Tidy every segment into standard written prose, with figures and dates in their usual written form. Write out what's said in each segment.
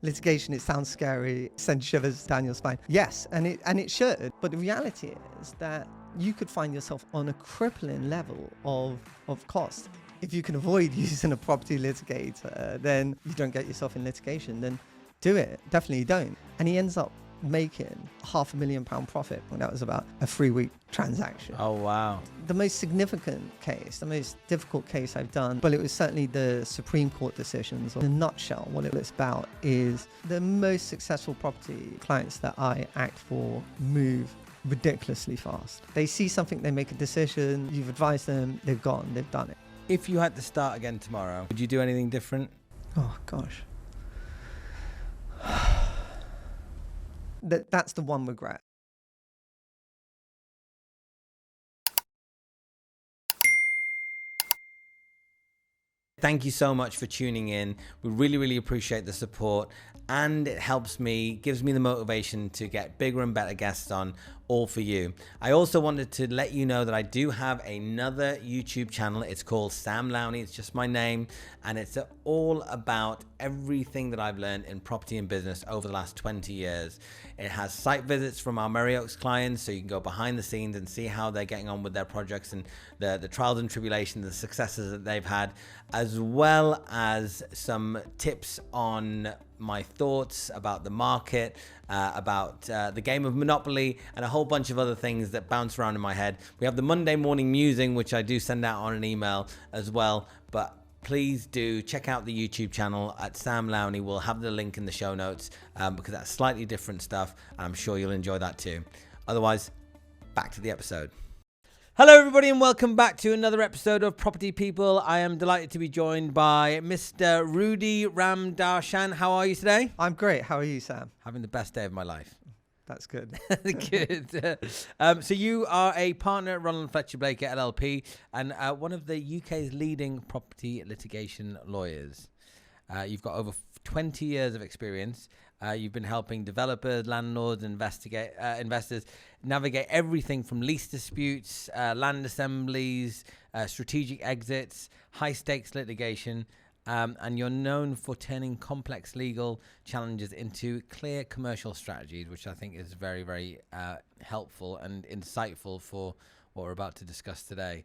litigation, it sounds scary, send shivers down your spine. Yes, and it should. But the reality is that you could find yourself on a crippling level of cost. If you can avoid using a property litigator, then you don't get yourself in litigation, then do it. Definitely don't. And he ends up making £500,000 profit when that was about a 3-week transaction. Oh, wow. The most significant case, the most difficult case I've done, but it was certainly the Supreme Court decisions. In a nutshell, what it's about is the most successful property clients that I act for move ridiculously fast. They see something, they make a decision, you've advised them, they've gone, they've done it. If you had to start again tomorrow, would you do anything different? Oh, gosh. That's the one regret. Thank you so much for tuning in. We really, really appreciate the support, and it helps me, gives me the motivation to get bigger and better guests on, all for you. I also wanted to let you know that I do have another YouTube channel. It's called Sam Lowney. It's just my name, and it's all about everything that I've learned in property and business over the last 20 years. It has site visits from our Merry Oaks clients, so you can go behind the scenes and see how they're getting on with their projects and the trials and tribulations, the successes that they've had, as well as some tips on my thoughts about the market, about the game of Monopoly, and a whole bunch of other things that bounce around in my head. We have the Monday morning musing, which I do send out on an email as well, but please do check out the YouTube channel at Sam Lowney. We'll have the link in the show notes because that's slightly different stuff, and I'm sure you'll enjoy that too. Otherwise, back to the episode. Hello everybody, and welcome back to another episode of Property People. I am delighted to be joined by Mr. Rudi Ramdarshan. How are you today? I'm great. How are you, Sam? Having the best day of my life. That's good. Good. So you are a partner at Ronald Fletcher Baker LLP and one of the UK's leading property litigation lawyers. You've got over 20 years of experience. You've been helping developers, landlords, investors navigate everything from lease disputes, land assemblies, strategic exits, high-stakes litigation, and you're known for turning complex legal challenges into clear commercial strategies, which I think is very, very helpful and insightful for what we're about to discuss today.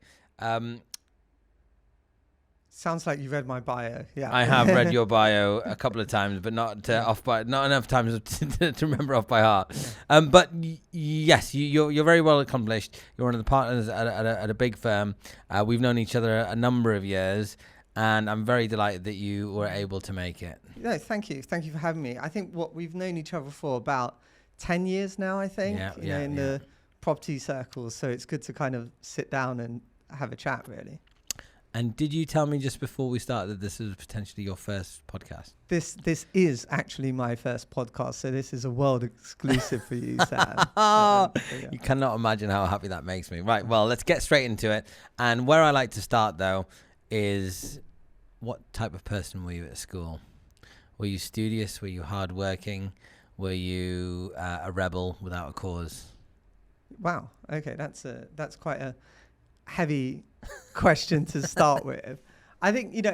Sounds like you read my bio. Yeah, I have read your bio a couple of times, but not not enough times to remember off by heart. Yeah. But yes, you're very well accomplished. You're one of the partners at a big firm. We've known each other a number of years, and I'm very delighted that you were able to make it. No, thank you for having me. I think we've known each other for about 10 years now. I think in the property circles, so it's good to kind of sit down and have a chat, really. And did you tell me just before we started that this is potentially your first podcast? This is actually my first podcast, so this is a world exclusive for you, Sam. You cannot imagine how happy that makes me. Right, well, let's get straight into it. And where I like to start, though, is what type of person were you at school? Were you studious? Were you hardworking? Were you a rebel without a cause? Wow. Okay, that's quite a heavy question to start with. I think,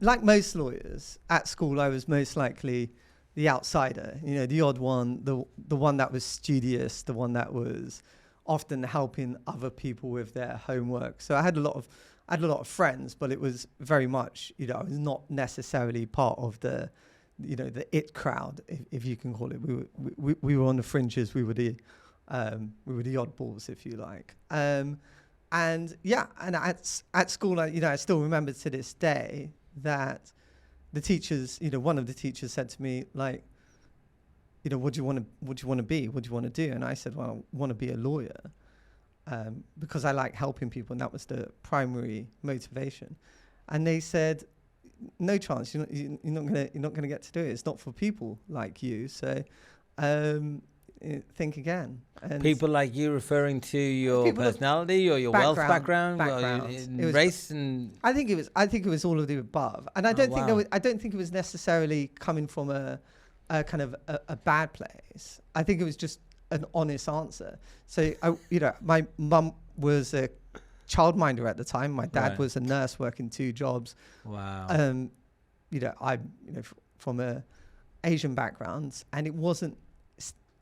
like most lawyers at school, I was most likely the outsider, the odd one, the one that was studious, the one that was often helping other people with their homework. So I had a lot of friends, but it was very much, I was not necessarily part of the it crowd, if you can call it. We were on the fringes. We were the oddballs, if you like. And at school, I still remember to this day that the teachers, one of the teachers said to me, like, what do you want to be? What do you want to do? And I said, well, I want to be a lawyer because I like helping people, and that was the primary motivation. And they said, no chance, you're not gonna get to do it. It's not for people like you. So think again. And people like you, referring to your personality or your wealth background, race, and I think it was all of the above. And I don't think it was necessarily coming from a kind of a bad place. I think it was just an honest answer. So my mum was a childminder at the time. My dad was a nurse working 2 jobs. Wow. From a Asian backgrounds, and it wasn't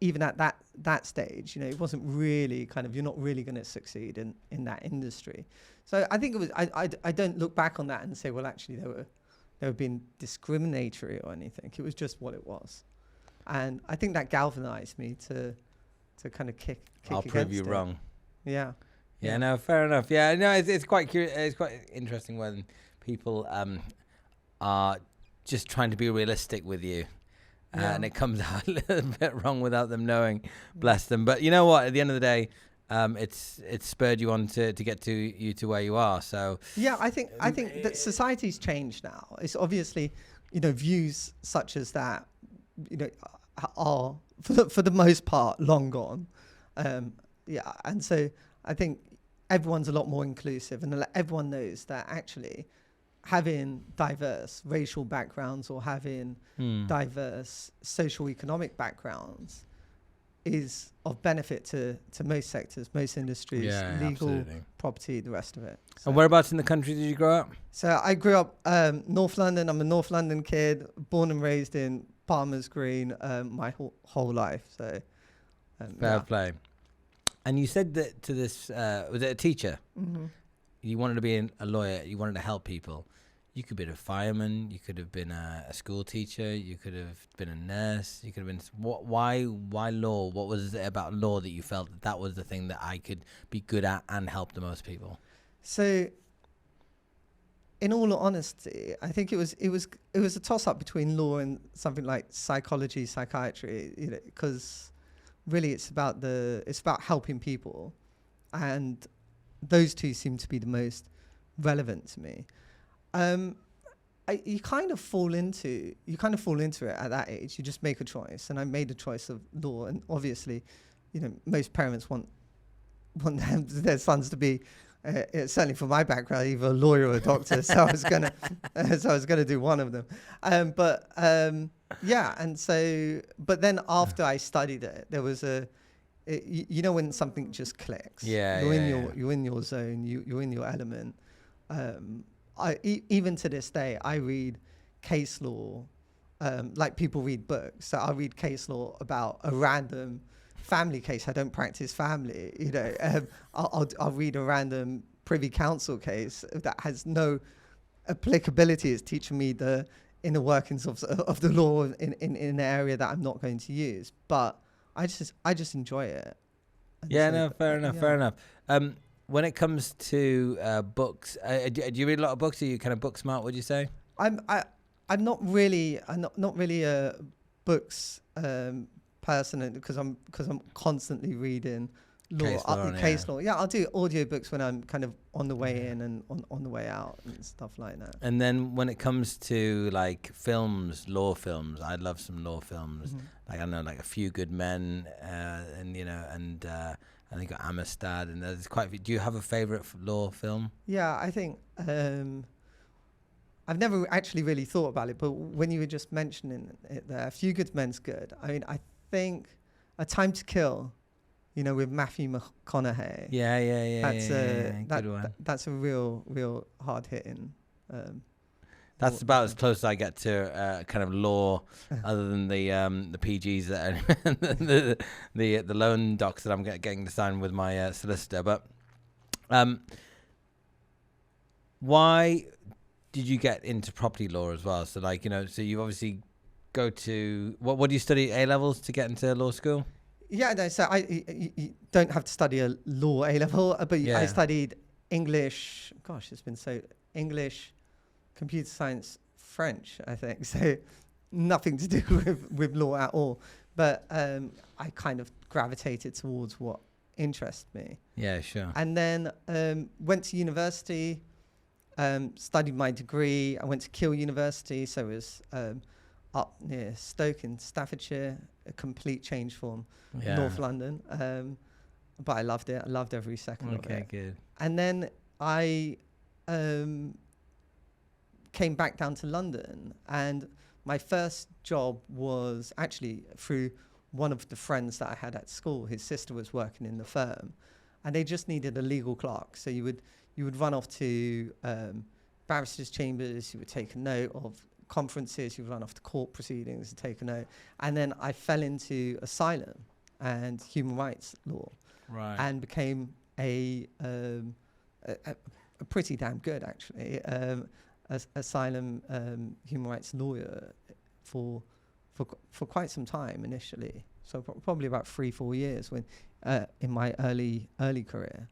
even at that stage, it wasn't really kind of, you're not really going to succeed in that industry. So I think it was, I don't look back on that and say, well, actually they were being discriminatory or anything. It was just what it was. And I think that galvanized me to kind of kick I'll prove you wrong. Yeah. Yeah, no, fair enough. Yeah, no, it's quite curious. It's quite interesting when people are just trying to be realistic with you. And it comes out a little bit wrong without them knowing. Bless them. But you know what? At the end of the day, it's spurred you on to get to where you are. So yeah, I think that society's changed now. It's obviously, views such as that, are for the most part long gone. And so I think everyone's a lot more inclusive, and everyone knows that actually having diverse racial backgrounds or having diverse social economic backgrounds is of benefit to most sectors, most industries, legal, absolutely. Property, the rest of it. So and whereabouts in the country did you grow up? So I grew up North London. I'm a North London kid, born and raised in Palmer's Green my whole life. So fair play. And you said that to this, was it a teacher? Mm-hmm. You wanted to be a lawyer. You wanted to help people. You could have been a fireman. You could have been a school teacher. You could have been a nurse. You could have been... Why law? What was it about law that you felt that was the thing that I could be good at and help the most people? So, in all honesty, I think it was a toss-up between law and something like psychology, psychiatry, because really it's about helping people, and those two seem to be the most relevant to me. You kind of fall into it at that age. You just make a choice, and I made a choice of law. And obviously, most parents want their sons to be, certainly from my background, either a lawyer or a doctor. So I was gonna do one of them. But then after I studied it, there was when something just clicks. You're in your zone. You're in your element. Even to this day, I read case law like people read books. So I read case law about a random family case. I don't practice family. I'll read a random Privy Council case that has no applicability. It's teaching me the inner workings of the law in an area that I'm not going to use. But I just enjoy it. And fair enough. When it comes to books, do you read a lot of books? Are you kind of book smart, would you say? I'm not really a books person, because I'm constantly reading case law. Yeah, I'll do audiobooks when I'm kind of on the way in and on the way out and stuff like that. And then when it comes to like films, law films, I love some law films. Mm-hmm. Like I know, like A Few Good Men, and I think Amistad, and there's quite a few. Do you have a favorite law film? Yeah, I think I've never actually really thought about it, but when you were just mentioning it there, A Few Good Men's good. I mean, I think A Time to Kill, with Matthew McConaughey. Yeah. Good one. That's a real hard hitting. That's about as close as I get to kind of law, other than the PGs that the loan docs that I'm getting to sign with my solicitor. But why did you get into property law as well? So so you obviously go to what do you study A-levels to get into law school? Yeah, no, so you don't have to study a law A-level, but I studied English. Gosh, it's been English, computer science, French, I think. So nothing to do with law at all. But I kind of gravitated towards what interests me. Yeah, sure. And then went to university, studied my degree. I went to Keele University, so it was up near Stoke in Staffordshire, a complete change from North London. But I loved it. I loved every second of it. Okay, good. And then I came back down to London, and my first job was actually through one of the friends that I had at school. His sister was working in the firm, and they just needed a legal clerk. So you would run off to barristers' chambers. You would take a note of conferences, you run off to court proceedings and take a note. And then I fell into asylum and human rights law, and became a pretty damn good, actually, asylum human rights lawyer for quite some time initially. So probably about 3-4 years when in my early career.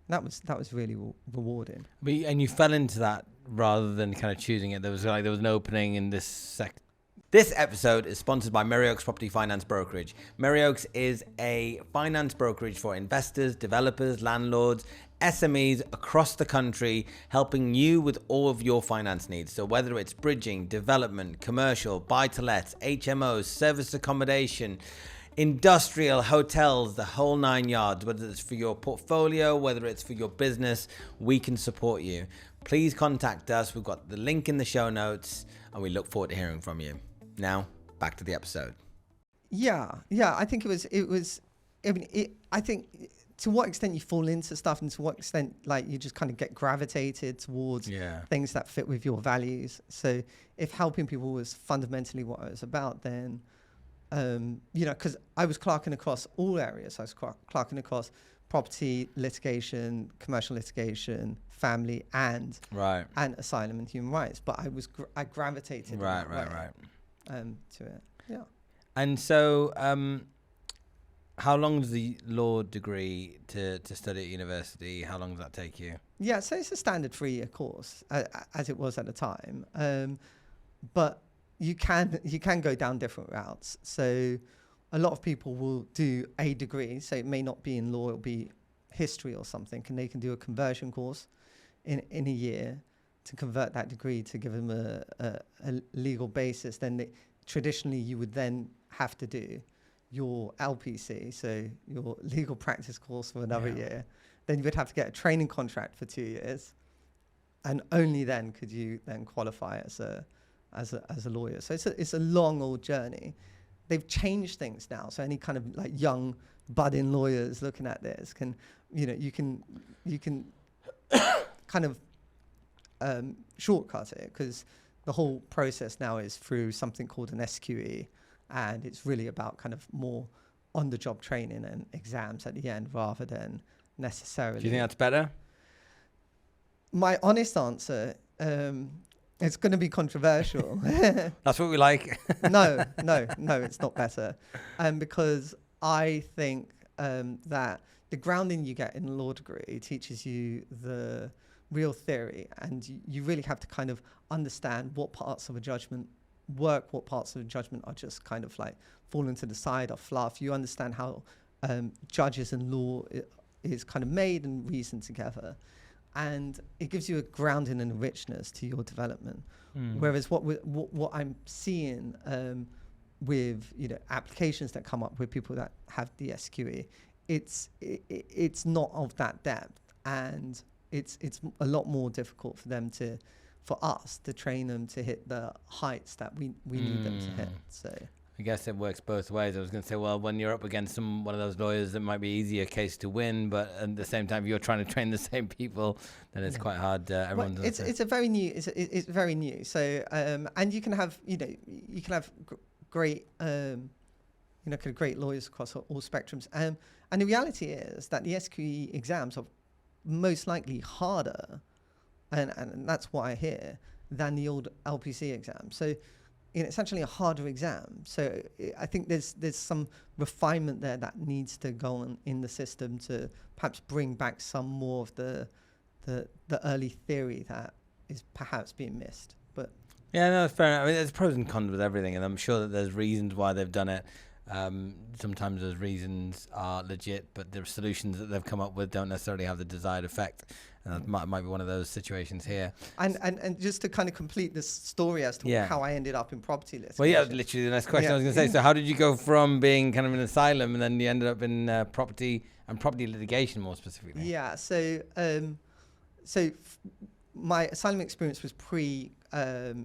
That was really rewarding. And you fell into that rather than kind of choosing it. There was an opening in this sector. This episode is sponsored by Merry Oaks Property Finance Brokerage. Merry Oaks is a finance brokerage for investors, developers, landlords, SMEs across the country, helping you with all of your finance needs. So whether it's bridging, development, commercial, buy-to-lets, HMOs, service accommodation, industrial, hotels, the whole 9 yards, whether it's for your portfolio, whether it's for your business, we can support you. Please contact us. We've got the link in the show notes, and we look forward to hearing from you. Now, back to the episode. Yeah. I think I think to what extent you fall into stuff and to what extent like you just kind of get gravitated towards things that fit with your values. So if helping people was fundamentally what I was about, then, because I was clerking across all areas. I was clerking across property, litigation, commercial litigation, family, and asylum and human rights. But I gravitated to it. Yeah. And so, how long does the law degree to study at university? How long does that take you? Yeah, so it's a standard 3-year course, as it was at the time. But you can go down different routes. So a lot of people will do a degree. So it may not be in law, it'll be history or something. And they can do a conversion course in a year to convert that degree to give them a legal basis. Then traditionally you would then have to do your LPC, so your legal practice course for another year. Then you would have to get a training contract for 2 years, and only then could you then qualify as a lawyer. So it's a long old journey. They've changed things now, so any kind of like young budding lawyers looking at this can you can kind of shortcut it, because the whole process now is through something called an SQE. And it's really about kind of more on-the-job training and exams at the end rather than necessarily. Do you think that's better? My honest answer, it's going to be controversial. That's what we like. No, it's not better. Because I think that the grounding you get in a law degree teaches you the real theory, and you really have to kind of understand what parts of a judgment work, what parts of the judgment are just kind of like falling to the side or fluff. You understand how judges and law is kind of made and reasoned together, and it gives you a grounding and a richness to your development. Whereas what I'm seeing with applications that come up with people that have the SQE, it's not of that depth, and it's a lot more difficult for us to train them to hit the heights that we need them to hit. So I guess it works both ways. I was going to say, well, when you're up against one of those lawyers, it might be easier case to win, but at the same time, if you're trying to train the same people, then it's quite hard. It's very new. So and you can have great great lawyers across all spectrums. And the reality is that the SQE exams are most likely harder, and that's what I hear, than the old LPC exam. So it's actually a harder exam. So I think there's some refinement there that needs to go on in the system to perhaps bring back some more of the early theory that is perhaps being missed. But yeah, no, it's fair enough. I mean, there's pros and cons with everything, and I'm sure that there's reasons why they've done it. Sometimes those reasons are legit, but the solutions that they've come up with don't necessarily have the desired effect. And that might be one of those situations here. And just to kind of complete this story as to how I ended up in property litigation. Well, yeah, literally the next question I was going to say. So how did you go from being kind of an asylum and then you ended up in property and property litigation more specifically? Yeah, so my asylum experience was pre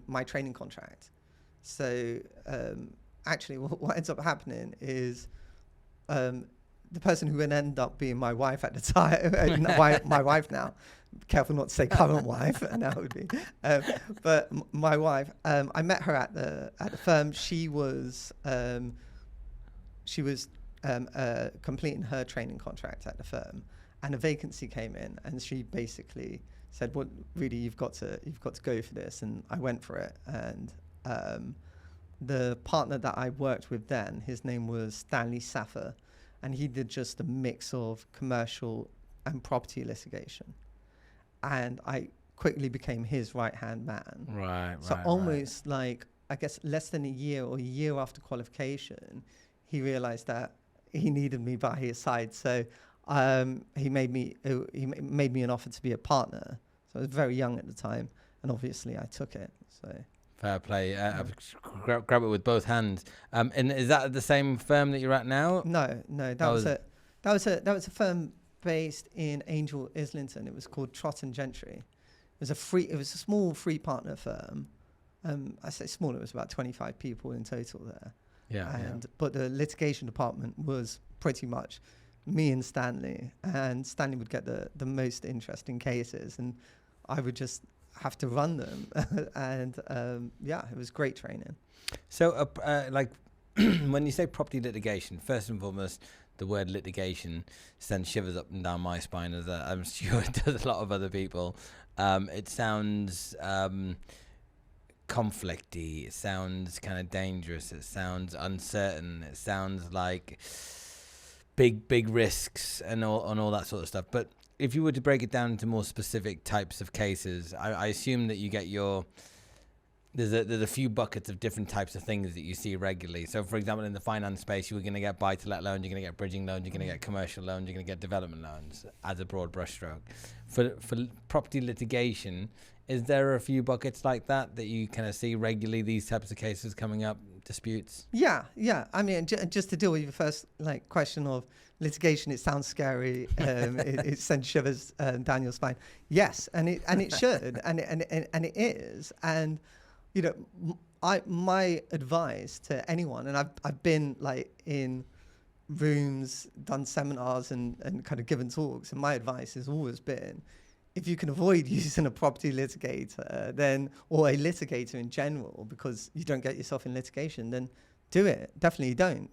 my training contract. So actually what ends up happening is the person who would end up being my wife at the time, my wife now, careful not to say current wife, and that would be, but my wife, I met her at the firm. She was completing her training contract at the firm, and a vacancy came in, and she basically said, "Well, Rudi, you've got to go for this," and I went for it, and the partner that I worked with then, his name was Stanley Saffer, and he did just a mix of commercial and property litigation. And I quickly became his right-hand man. Right. So almost like, I guess, less than a year after qualification, he realized that he needed me by his side. So he made me an offer to be a partner. So I was very young at the time, and obviously I took it. So. Fair play. Grab it with both hands. And is that the same firm that you're at now? No. That was a firm based in Angel, Islington. It was called Trott and Gentry. It was a small free partner firm. I say small. It was about 25 people in total there. But the litigation department was pretty much me and Stanley. And Stanley would get the most interesting cases, and I would just have to run them. And it was great training. So when you say property litigation, first and foremost, the word litigation sends shivers up and down my spine, as I'm sure it does a lot of other people. It sounds conflicty, it sounds kind of dangerous, it sounds uncertain, it sounds like big risks and all that sort of stuff. But if you were to break it down into more specific types of cases, I assume that you get there's a few buckets of different types of things that you see regularly. So, for example, in the finance space, you're going to get buy-to-let loans, you're going to get bridging loans, you're going to get commercial loans, you're going to get development loans, as a broad brushstroke. For property litigation, is there a few buckets like that you kind of see regularly, these types of cases coming up, disputes? Yeah. I mean, just to deal with your first question of litigation, it sounds scary. It sends shivers down your spine. Yes, and it should, and it is. And my advice to anyone, and I've been in rooms, done seminars, and kind of given talks, and my advice has always been, if you can avoid using a property litigator, or a litigator in general, because you don't get yourself in litigation, then do it. Definitely don't.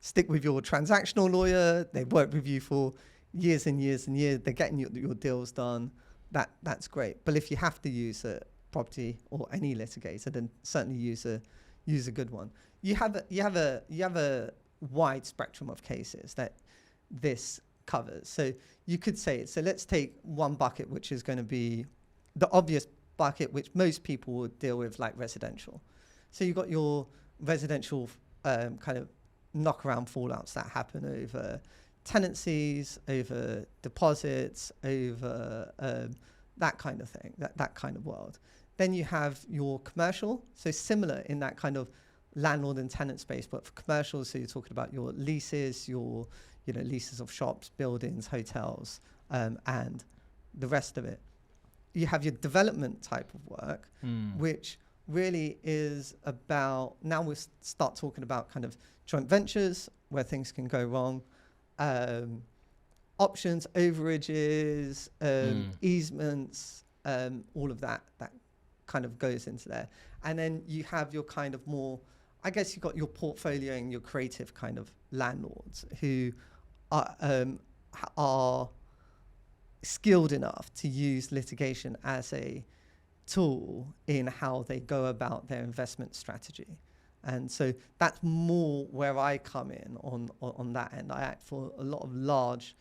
Stick with your transactional lawyer. They've worked with you for years and years and years. They're getting your deals done. That's great. But if you have to use a property or any litigator, then certainly use a good one. You have a wide spectrum of cases that this covers. So you could say it. So let's take one bucket, which is going to be the obvious bucket, which most people would deal with, like residential. So you've got your residential kind of knock-around fallouts that happen over tenancies, over deposits, over that kind of thing, that kind of world. Then you have your commercial, so similar in that kind of landlord and tenant space, but for commercial, so you're talking about your leases, your leases of shops, buildings, hotels, and the rest of it. You have your development type of work, which really is about, now we'll start talking about kind of joint ventures where things can go wrong, options, overages, easements, all of that kind of goes into there. And then you have your kind of more, I guess you've got your portfolio and your creative kind of landlords who are skilled enough to use litigation as a tool in how they go about their investment strategy. And so that's more where I come in on that end. I act for a lot of large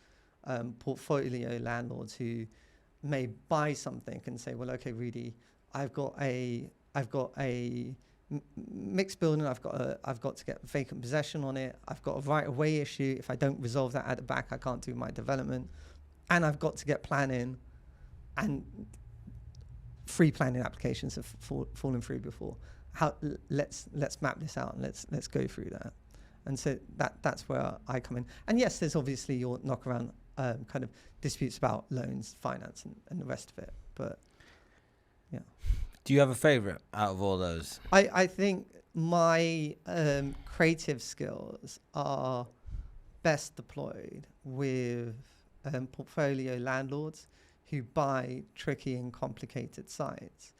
portfolio landlords who may buy something and say, well, okay, Rudi, I've got a mixed building. I've got to get vacant possession on it. I've got a right of way issue. If I don't resolve that at the back, I can't do my development. And I've got to get planning, and free planning applications have fallen through before. Let's map this out and let's go through that. And so that's where I come in. And yes, there's obviously your knock around kind of disputes about loans, finance, and the rest of it. But yeah. Do you have a favorite out of all those? I think my creative skills are best deployed with portfolio landlords who buy tricky and complicated sites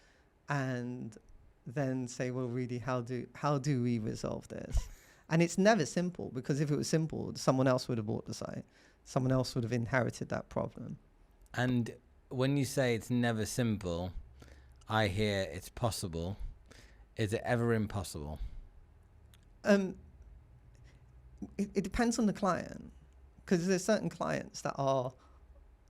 and then say, well, Rudi, how do we resolve this? And it's never simple, because if it was simple, someone else would have bought the site. Someone else would have inherited that problem. And when you say it's never simple, I hear it's possible. Is it ever impossible? It depends on the client, because there's certain clients that are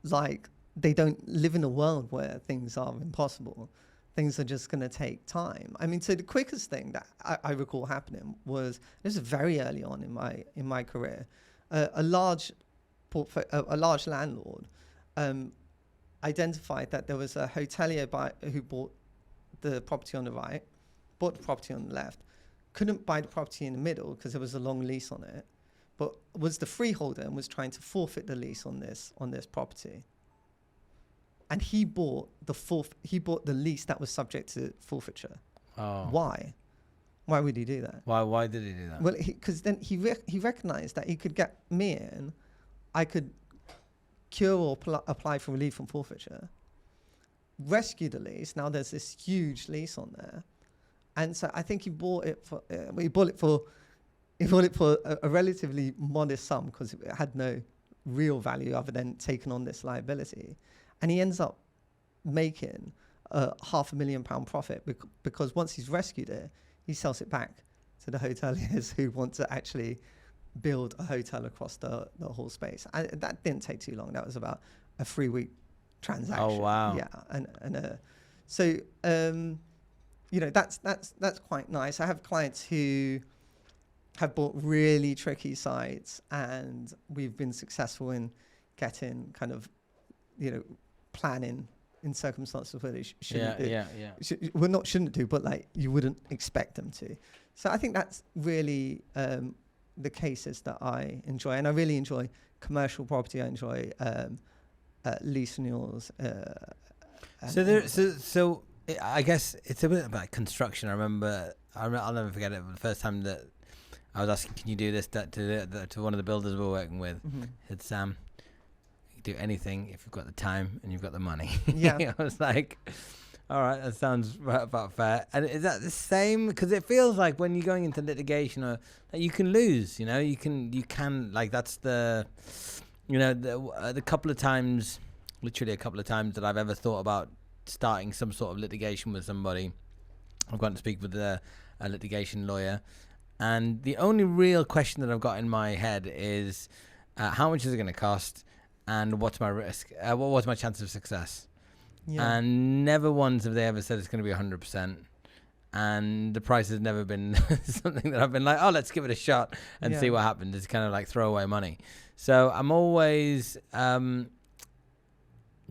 like, they don't live in a world where things are impossible. Things are just going to take time. I mean, so the quickest thing that I recall happening was, this is very early on in my career, a large landlord identified that there was a hotelier who bought the property on the right, bought the property on the left, couldn't buy the property in the middle because there was a long lease on it, but was the freeholder and was trying to forfeit the lease on this property. And he bought the lease that was subject to forfeiture. Oh. Why? Why would he do that? Why did he do that? Well, because then he recognized that he could get me in. I could cure or apply for relief from forfeiture, rescue the lease. Now there's this huge lease on there, and so I think he bought it for a relatively modest sum, because it had no real value other than taking on this liability. And he ends up making a £500,000 profit because once he's rescued it, he sells it back to the hoteliers who want to actually build a hotel across the whole space. That didn't take too long. That was about a 3-week transaction. Oh, wow. Yeah, so that's quite nice. I have clients who have bought really tricky sites, and we've been successful in getting kind of, planning in circumstances where they shouldn't do. Shouldn't do, but like you wouldn't expect them to. So I think that's really the cases that I enjoy, and I really enjoy commercial property. I enjoy lease renewals. So I guess it's a bit about construction. I'll never forget it. The first time that I was asking, can you do this to one of the builders we're working with? Mm-hmm. It's do anything if you've got the time and you've got the money. Yeah. I was like, all right, that sounds about fair. And is that the same? Because it feels like when you're going into litigation, or that you can lose. You can like, that's the couple of times, literally a couple of times that I've ever thought about starting some sort of litigation with somebody. I've gone to speak with a litigation lawyer, and the only real question that I've got in my head is, how much is it going to cost? And what's my risk? What's my chance of success? Yeah. And never once have they ever said it's going to be 100%. And the price has never been something that I've been like, oh, let's give it a shot and see what happens. It's kind of like throwaway money. So I'm always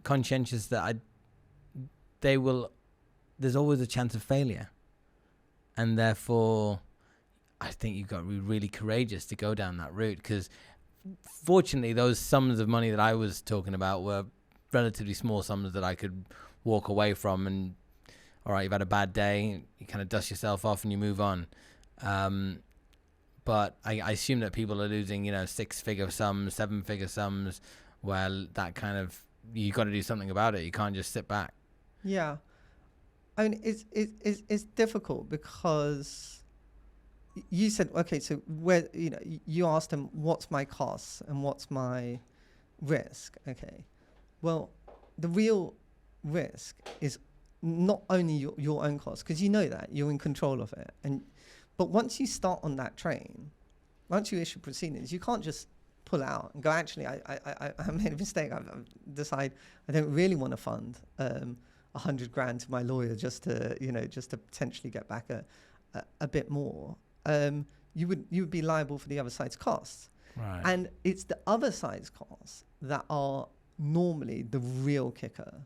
conscientious that there's always a chance of failure. And therefore, I think you've got to be really courageous to go down that route, because fortunately, those sums of money that I was talking about were relatively small sums that I could walk away from, and all right, you've had a bad day, you kind of dust yourself off and you move on. But I assume that people are losing, 6-figure sums, 7-figure sums, where that kind of, you got to do something about it. You can't just sit back. Yeah, I mean, it's difficult because you said, okay, so where, you asked them, what's my costs and what's my risk? Okay, well, the real risk is not only your own costs, because you know that you're in control of it, but once you start on that train, once you issue proceedings, you can't just pull out and go, actually, I made a mistake. I've decided I don't really want to fund $100,000 to my lawyer just to potentially get back a bit more. You would be liable for the other side's costs. Right. And it's the other side's costs that are normally the real kicker.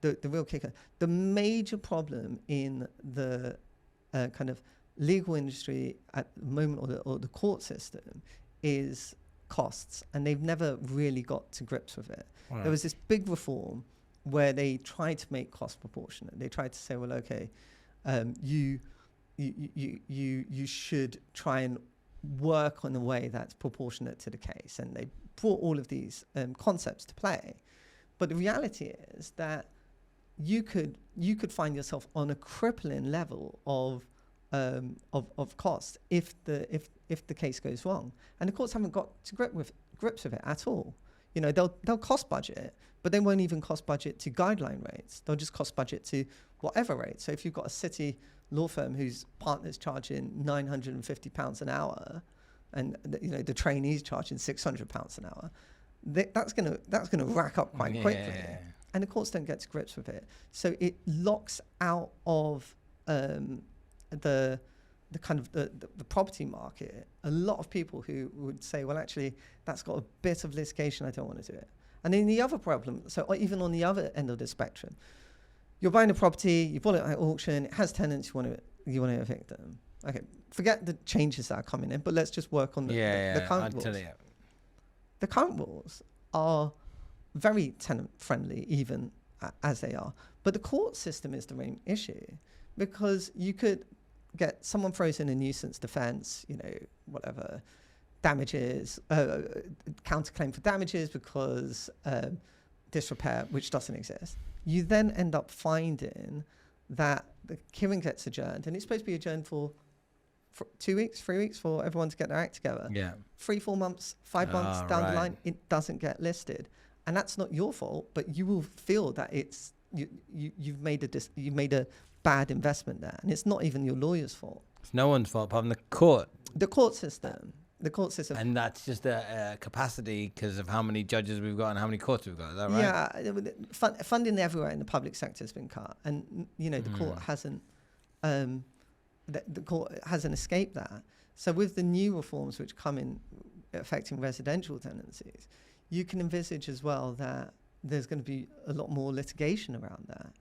The real kicker. The major problem in the kind of legal industry at the moment, or the court system, is costs, and they've never really got to grips with it. Right. There was this big reform where they tried to make costs proportionate. They tried to say, well, okay, you should try and work in a way that's proportionate to the case, and they brought all of these concepts to play. But the reality is that you could find yourself on a crippling level of cost if the case goes wrong, and the courts haven't got to grips with it at all. You know, they'll cost budget, but they won't even cost budget to guideline rates. They'll just cost budget to whatever rate. So if you've got a city law firm whose partner's charging £950 an hour, and the trainee's charging £600 an hour, that's gonna rack up quite quickly. And the courts don't get to grips with it, so it locks out of the kind of the property market a lot of people who would say, well, actually, that's got a bit of litigation, I don't want to do it. And then the other problem, so even on the other end of the spectrum, you're buying a property, you bought it at auction, it has tenants, you want to evict them. Okay, forget the changes that are coming in, but let's just work on the current rules. The current rules are very tenant friendly, even as they are. But the court system is the main issue, because you could get someone throws in a nuisance defense, whatever, damages, counterclaim for damages because disrepair, which doesn't exist. You then end up finding that the hearing gets adjourned, and it's supposed to be adjourned for 2 weeks, 3 weeks for everyone to get their act together. 3, 4 months, 5 months down the line, it doesn't get listed. And that's not your fault, but you will feel that it's you've made a bad investment there, and it's not even your lawyer's fault. It's no one's fault, apart from the court. The court system, and that's just a capacity because of how many judges we've got and how many courts we've got. Is that right? Yeah, funding everywhere in the public sector has been cut, and the court hasn't. The court hasn't escaped that. So with the new reforms which come in affecting residential tenancies, you can envisage as well that there's going to be a lot more litigation around that.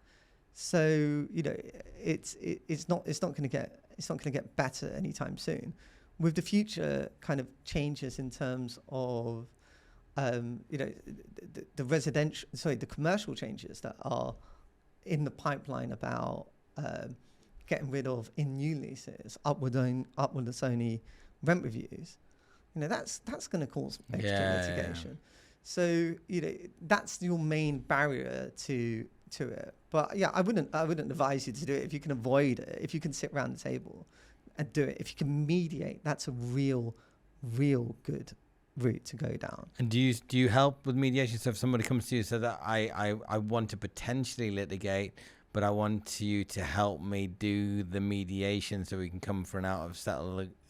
So it's not going to get better anytime soon. With the future kind of changes in terms of the commercial changes that are in the pipeline about getting rid of in new leases upwards only rent reviews, that's going to cause extra litigation. So that's your main barrier to it. But yeah, I wouldn't advise you to do it if you can avoid it. If you can sit around the table and do it, if you can mediate, that's a real good route to go down. And do you help with mediation? So if somebody comes to you and says that I want to potentially litigate, but I want you to help me do the mediation so we can come for an out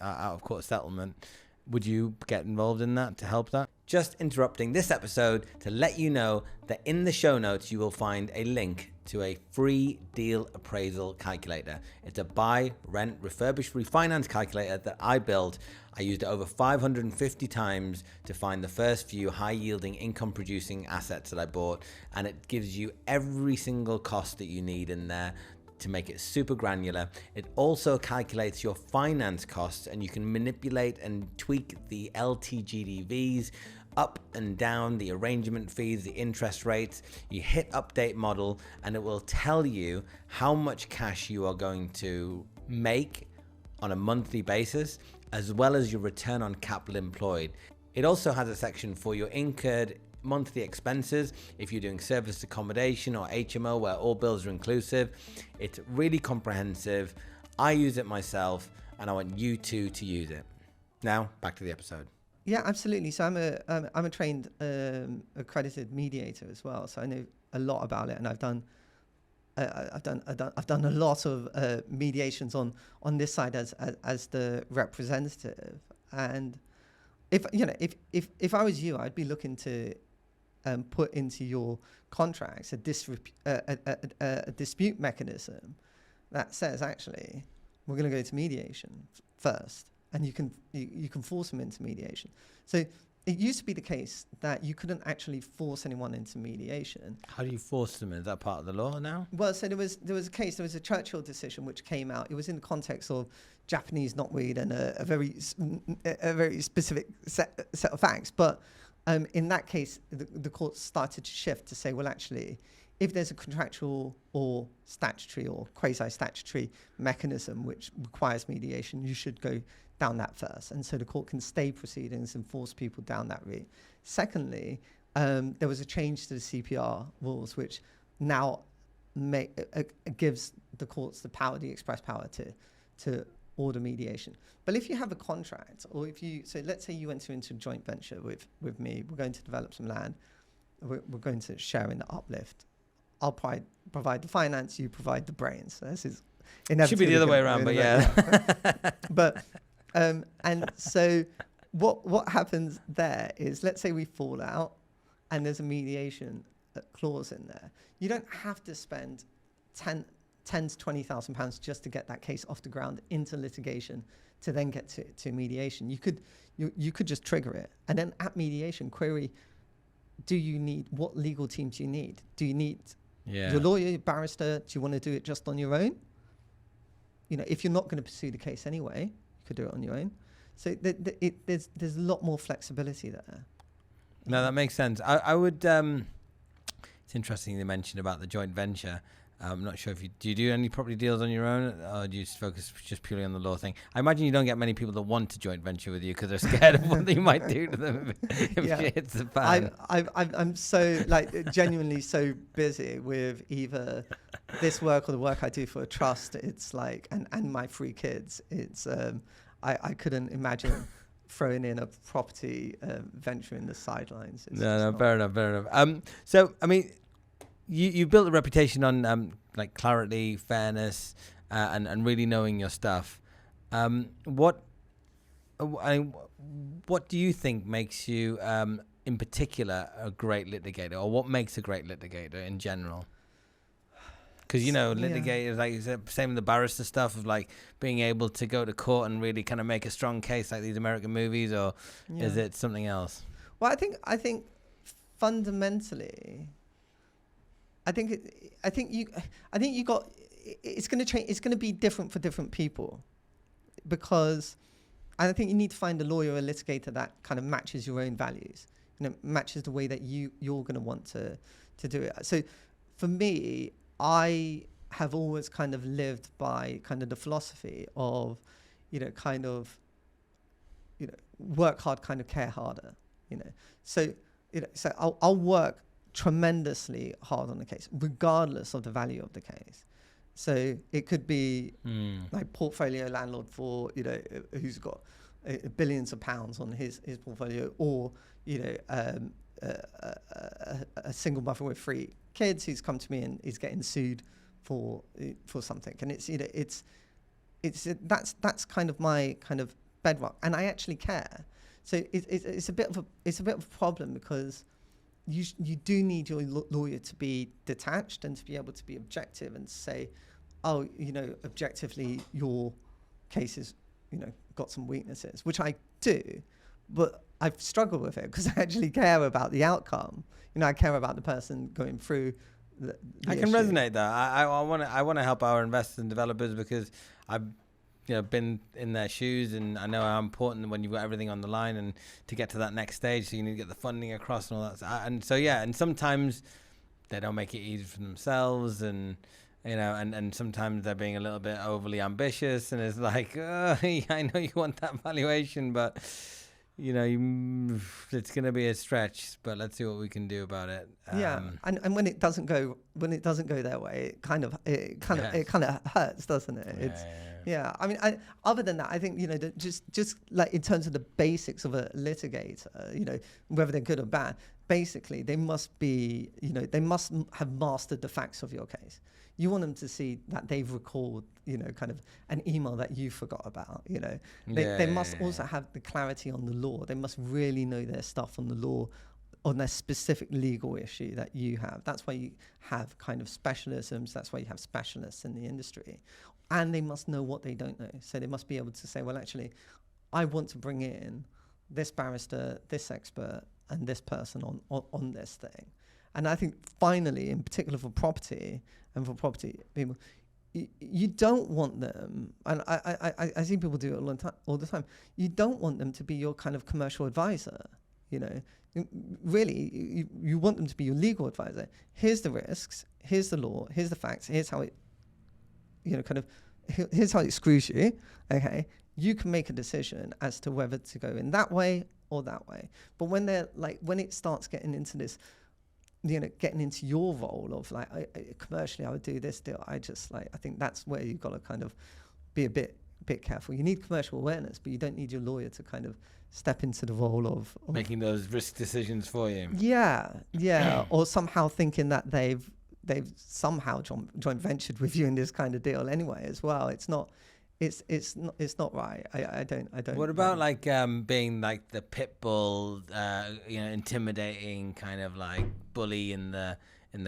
of court settlement, would you get involved in that to help that? Just interrupting this episode to let you know that in the show notes you will find a link to a free deal appraisal calculator. It's a buy, rent, refurbish, refinance calculator that I built. I used it over 550 times to find the first few high-yielding income-producing assets that I bought, and it gives you every single cost that you need in there to make it super granular. It also calculates your finance costs, and you can manipulate and tweak the LTGDVs up and down, the arrangement fees, the interest rates. You hit update model and it will tell you how much cash you are going to make on a monthly basis, as well as your return on capital employed. It also has a section for your incurred monthly expenses if you're doing service accommodation or HMO where all bills are inclusive. It's really comprehensive. I use it myself and I want you to use it. Now back to the episode. Yeah, absolutely. So I'm a trained accredited mediator as well, so I know a lot about it, and I've done a lot of mediations on this side as the representative. And if I was you, I'd be looking to put into your contracts a dispute mechanism that says, actually, we're going to go to mediation first, and you can force them into mediation. So it used to be the case that you couldn't actually force anyone into mediation. How do you force them? Is that part of the law now? Well, so there was a Churchill decision which came out. It was in the context of Japanese knotweed and a very specific set of facts. But in that case, the court started to shift to say, well, actually, if there's a contractual or statutory or quasi-statutory mechanism which requires mediation, you should go down that first. And so the court can stay proceedings and force people down that route. Secondly, there was a change to the CPR rules, which now gives the courts the power, the express power to order mediation. But if you have a contract, or so let's say you enter into a joint venture with me, we're going to develop some land, we're going to share in the uplift. I'll provide the finance, you provide the brains. So this is It should be the other way around, but yeah. But and so what happens there is, let's say we fall out and there's a mediation clause in there. You don't have to spend 10 to £20,000 just to get that case off the ground into litigation to then get to mediation. You could just trigger it, and then at mediation query, what legal team do you need? Do you need your lawyer, your barrister? Do you want to do it just on your own? If you're not going to pursue the case anyway, you could do it on your own. So there's a lot more flexibility there. No, that makes sense. I would. It's interesting you mentioned about the joint venture. I'm not sure if do you do any property deals on your own, or do you focus just purely on the law thing? I imagine you don't get many people that want to joint venture with you because they're scared of what you might do to them if shit hits the fan. I'm so genuinely so busy with either this work or the work I do for a trust. It's like and my 3 kids. It's I couldn't imagine throwing in a property venture in the sidelines. No, fair enough. So I mean, you built a reputation on like clarity, fairness, and really knowing your stuff. What do you think makes you, in particular, a great litigator, or what makes a great litigator in general? Because litigators, like you said, same with the barrister stuff of like being able to go to court and really kind of make a strong case, like these American movies, or is it something else? Well, I think fundamentally, I think you got. It's going to change. It's going to be different for different people, because I think you need to find a lawyer or a litigator that kind of matches your own values. Matches the way that you're going to want to do it. So, for me, I have always kind of lived by kind of the philosophy of, work hard, kind of care harder. So I'll work tremendously hard on the case, regardless of the value of the case. So it could be like portfolio landlord for who's got billions of pounds on his portfolio, or a single mother with 3 kids who's come to me and is getting sued for something, and that's kind of my kind of bedrock, and I actually care. So it's a bit of a problem, because you do need your lawyer to be detached and to be able to be objective and say, objectively your case has got some weaknesses, which I do, but I've struggled with it because I actually care about the outcome. I care about the person going through the I can resonate that. I want to help our investors and developers, because I've been in their shoes, and I know how important when you've got everything on the line and to get to that next stage, so you need to get the funding across and all that. And so and sometimes they don't make it easy for themselves, and and sometimes they're being a little bit overly ambitious, and it's like, I know you want that valuation, but it's going to be a stretch, but let's see what we can do about it. And when it doesn't go their way, it kind of hurts, doesn't it? I mean, other than that, I think just like in terms of the basics of a litigator, whether they're good or bad, basically they must be, they must have mastered the facts of your case. You want them to see that they've recalled, kind of an email that you forgot about. They must also have the clarity on the law. They must really know their stuff on the law, on their specific legal issue that you have. That's why you have kind of specialisms. That's why you have specialists in the industry. And they must know what they don't know. So they must be able to say, well, actually, I want to bring in this barrister, this expert, and this person on this thing. And I think finally, in particular for property and for property people, you don't want them, and I see people do it all the time, you don't want them to be your kind of commercial advisor. Really, you want them to be your legal advisor. Here's the risks, here's the law, here's the facts, here's how it, here's how it screws you. Okay, you can make a decision as to whether to go in that way or that way. But when it starts getting into this, getting into your role of commercially, I would do this deal. I think that's where you've got to kind of be a bit careful. You need commercial awareness, but you don't need your lawyer to kind of step into the role of making those risk decisions for you. Yeah, or somehow thinking that they've somehow joint ventured with you in this kind of deal anyway as well. It's not right. I don't. What about being like the pit bull, intimidating kind of like bully in the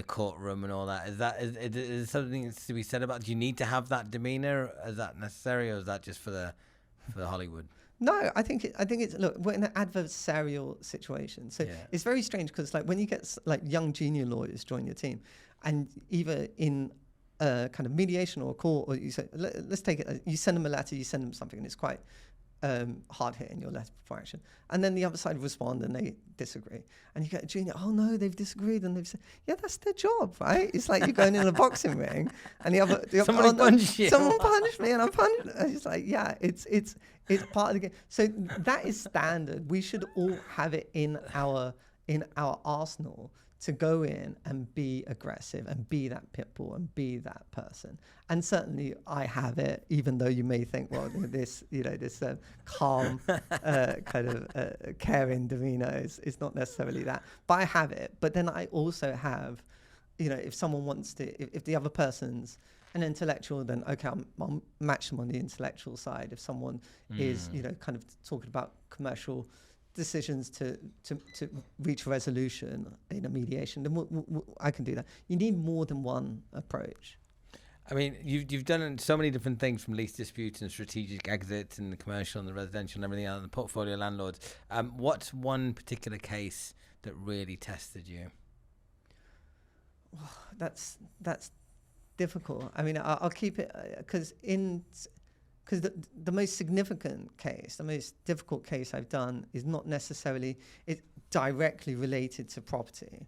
courtroom and all that? Is something to be said about? Do you need to have that demeanor? Is that necessary, or is that just for Hollywood? No, I think it's look, we're in an adversarial situation, so it's very strange because when you get young junior lawyers join your team, and either in kind of mediation or a court, or you say, let's take it, you send them a letter, you send them something, and it's quite hard hit in your letter before action, and then the other side respond and they disagree, and you get a junior, oh no, they've disagreed, and they've said, yeah, that's their job, right? It's like you're going in a boxing ring, and the other someone punched you. Someone punched me, and I'm punched. And it's like, yeah, it's part of the game. So that is standard. We should all have it in our arsenal to go in and be aggressive and be that pit bull and be that person. And certainly I have it, even though you may think, well, this calm kind of caring demeanor is not necessarily that. But I have it. But then I also have, if someone wants to, if the other person's an intellectual, then okay, I'll match them on the intellectual side. If someone is, kind of talking about commercial decisions to reach a resolution in a mediation, then I can do that. You need more than one approach. I mean, you've done so many different things, from lease disputes and strategic exits and the commercial and the residential and everything else, and the portfolio landlords. What's one particular case that really tested you? That's difficult. I mean, I'll keep it because the most significant case, the most difficult case I've done is not necessarily directly related to property,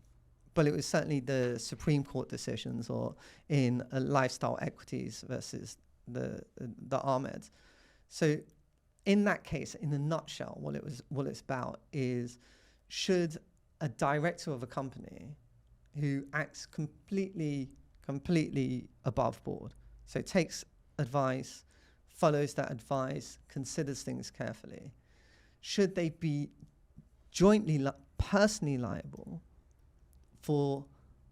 but it was certainly the Supreme Court decisions, or in lifestyle equities versus the Ahmeds. So in that case, in a nutshell, what it's about is, should a director of a company who acts completely above board, so takes advice, follows that advice, considers things carefully, should they be jointly personally liable for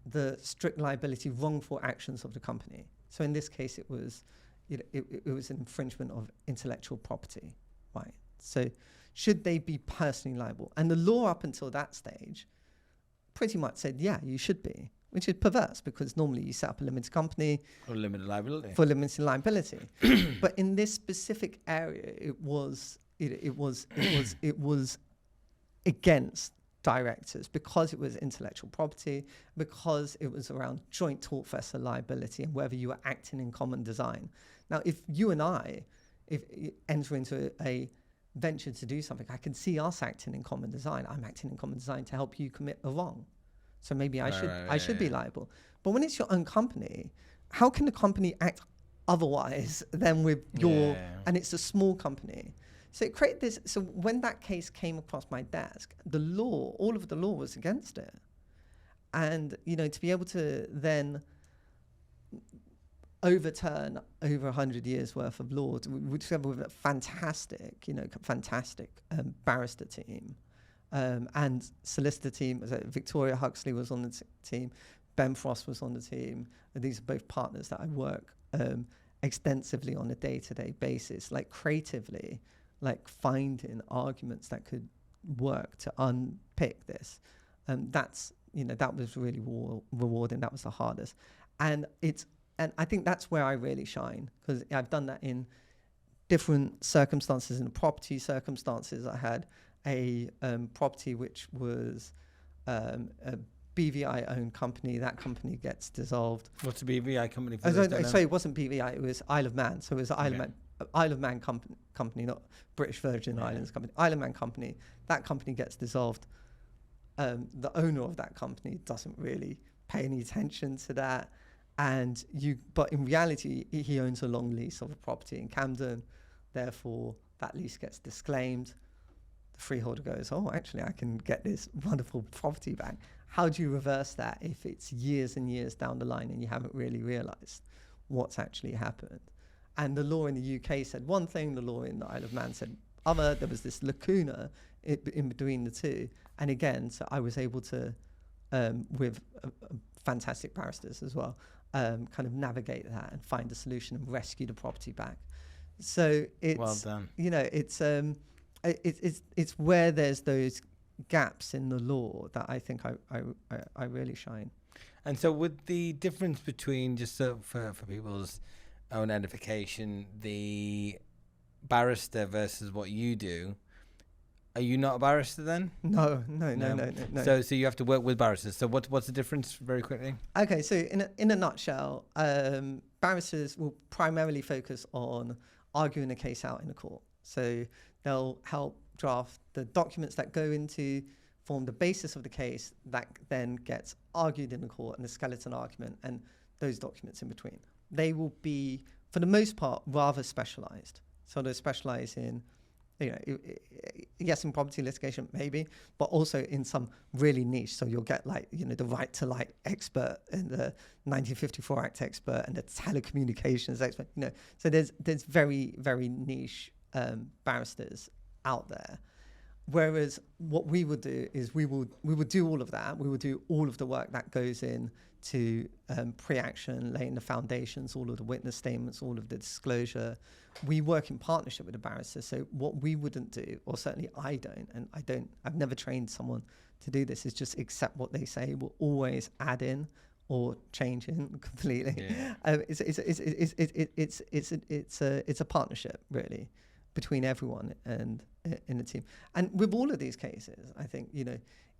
the strict liability wrongful actions of the company? So in this case, it was an infringement of intellectual property, right? So should they be personally liable? And the law up until that stage pretty much said, yeah, you should be, which is perverse, because normally you set up a limited company for limited liability. But in this specific area, it was against directors, because it was intellectual property, because it was around joint tortfeasor liability and whether you were acting in common design. Now, if you and I enter into a venture to do something, I can see us acting in common design. I'm acting in common design to help you commit a wrong. So maybe I should be liable. But when it's your own company, how can the company act otherwise than with and it's a small company? So it created this. So when that case came across my desk, all of the law was against it. And, to be able to then overturn over 100 years worth of law, which with a fantastic barrister team, and solicitor team. Victoria Huxley was on the team, Ben Frost was on the team. These are both partners that I work extensively on a day-to-day basis, creatively, finding arguments that could work to unpick this. That was really rewarding. That was the hardest, and I think that's where I really shine, because I've done that in different circumstances. In the property circumstances, I had a property which was a BVI-owned company. That company gets dissolved. What's a BVI company? Sorry, it wasn't BVI. It was Isle of Man. So it was Isle of Man Isle of Man company, not British Virgin Islands company, Isle of Man company, that company gets dissolved. The owner of that company doesn't really pay any attention to that. But in reality, he owns a long lease of a property in Camden. Therefore, that lease gets disclaimed. The freeholder goes, oh, actually, I can get this wonderful property back. How do you reverse that if it's years and years down the line and you haven't really realized what's actually happened? And the law in the UK said one thing, the law in the Isle of Man said other. There was this lacuna in between the two. And again, so I was able to, with fantastic barristers as well, kind of navigate that and find a solution and rescue the property back. So it's, well done. It's where there's those gaps in the law that I think I really shine. And so with the difference between, just so for people's own edification, the barrister versus what you do, are you not a barrister then? No. So you have to work with barristers. So what's the difference, very quickly? Okay, so in a nutshell, barristers will primarily focus on arguing a case out in a court. So they'll help draft the documents that go into form the basis of the case that then gets argued in the court, and the skeleton argument and those documents in between. They will be, for the most part, rather specialized. So they're specialized in, yes, in property litigation, maybe, but also in some really niche. So you'll get the right to light expert and the 1954 Act expert and the telecommunications expert, So there's very, very niche barristers out there. Whereas what we would do is we would do all of that. We would do all of the work that goes in to pre-action, laying the foundations, all of the witness statements, all of the disclosure. We work in partnership with the barrister. So what we wouldn't do, or certainly I don't, and I've never trained someone to do this, is just accept what they say. We'll always add in or change in completely. Yeah. It's a partnership, really, between everyone and in the team. And with all of these cases, I think,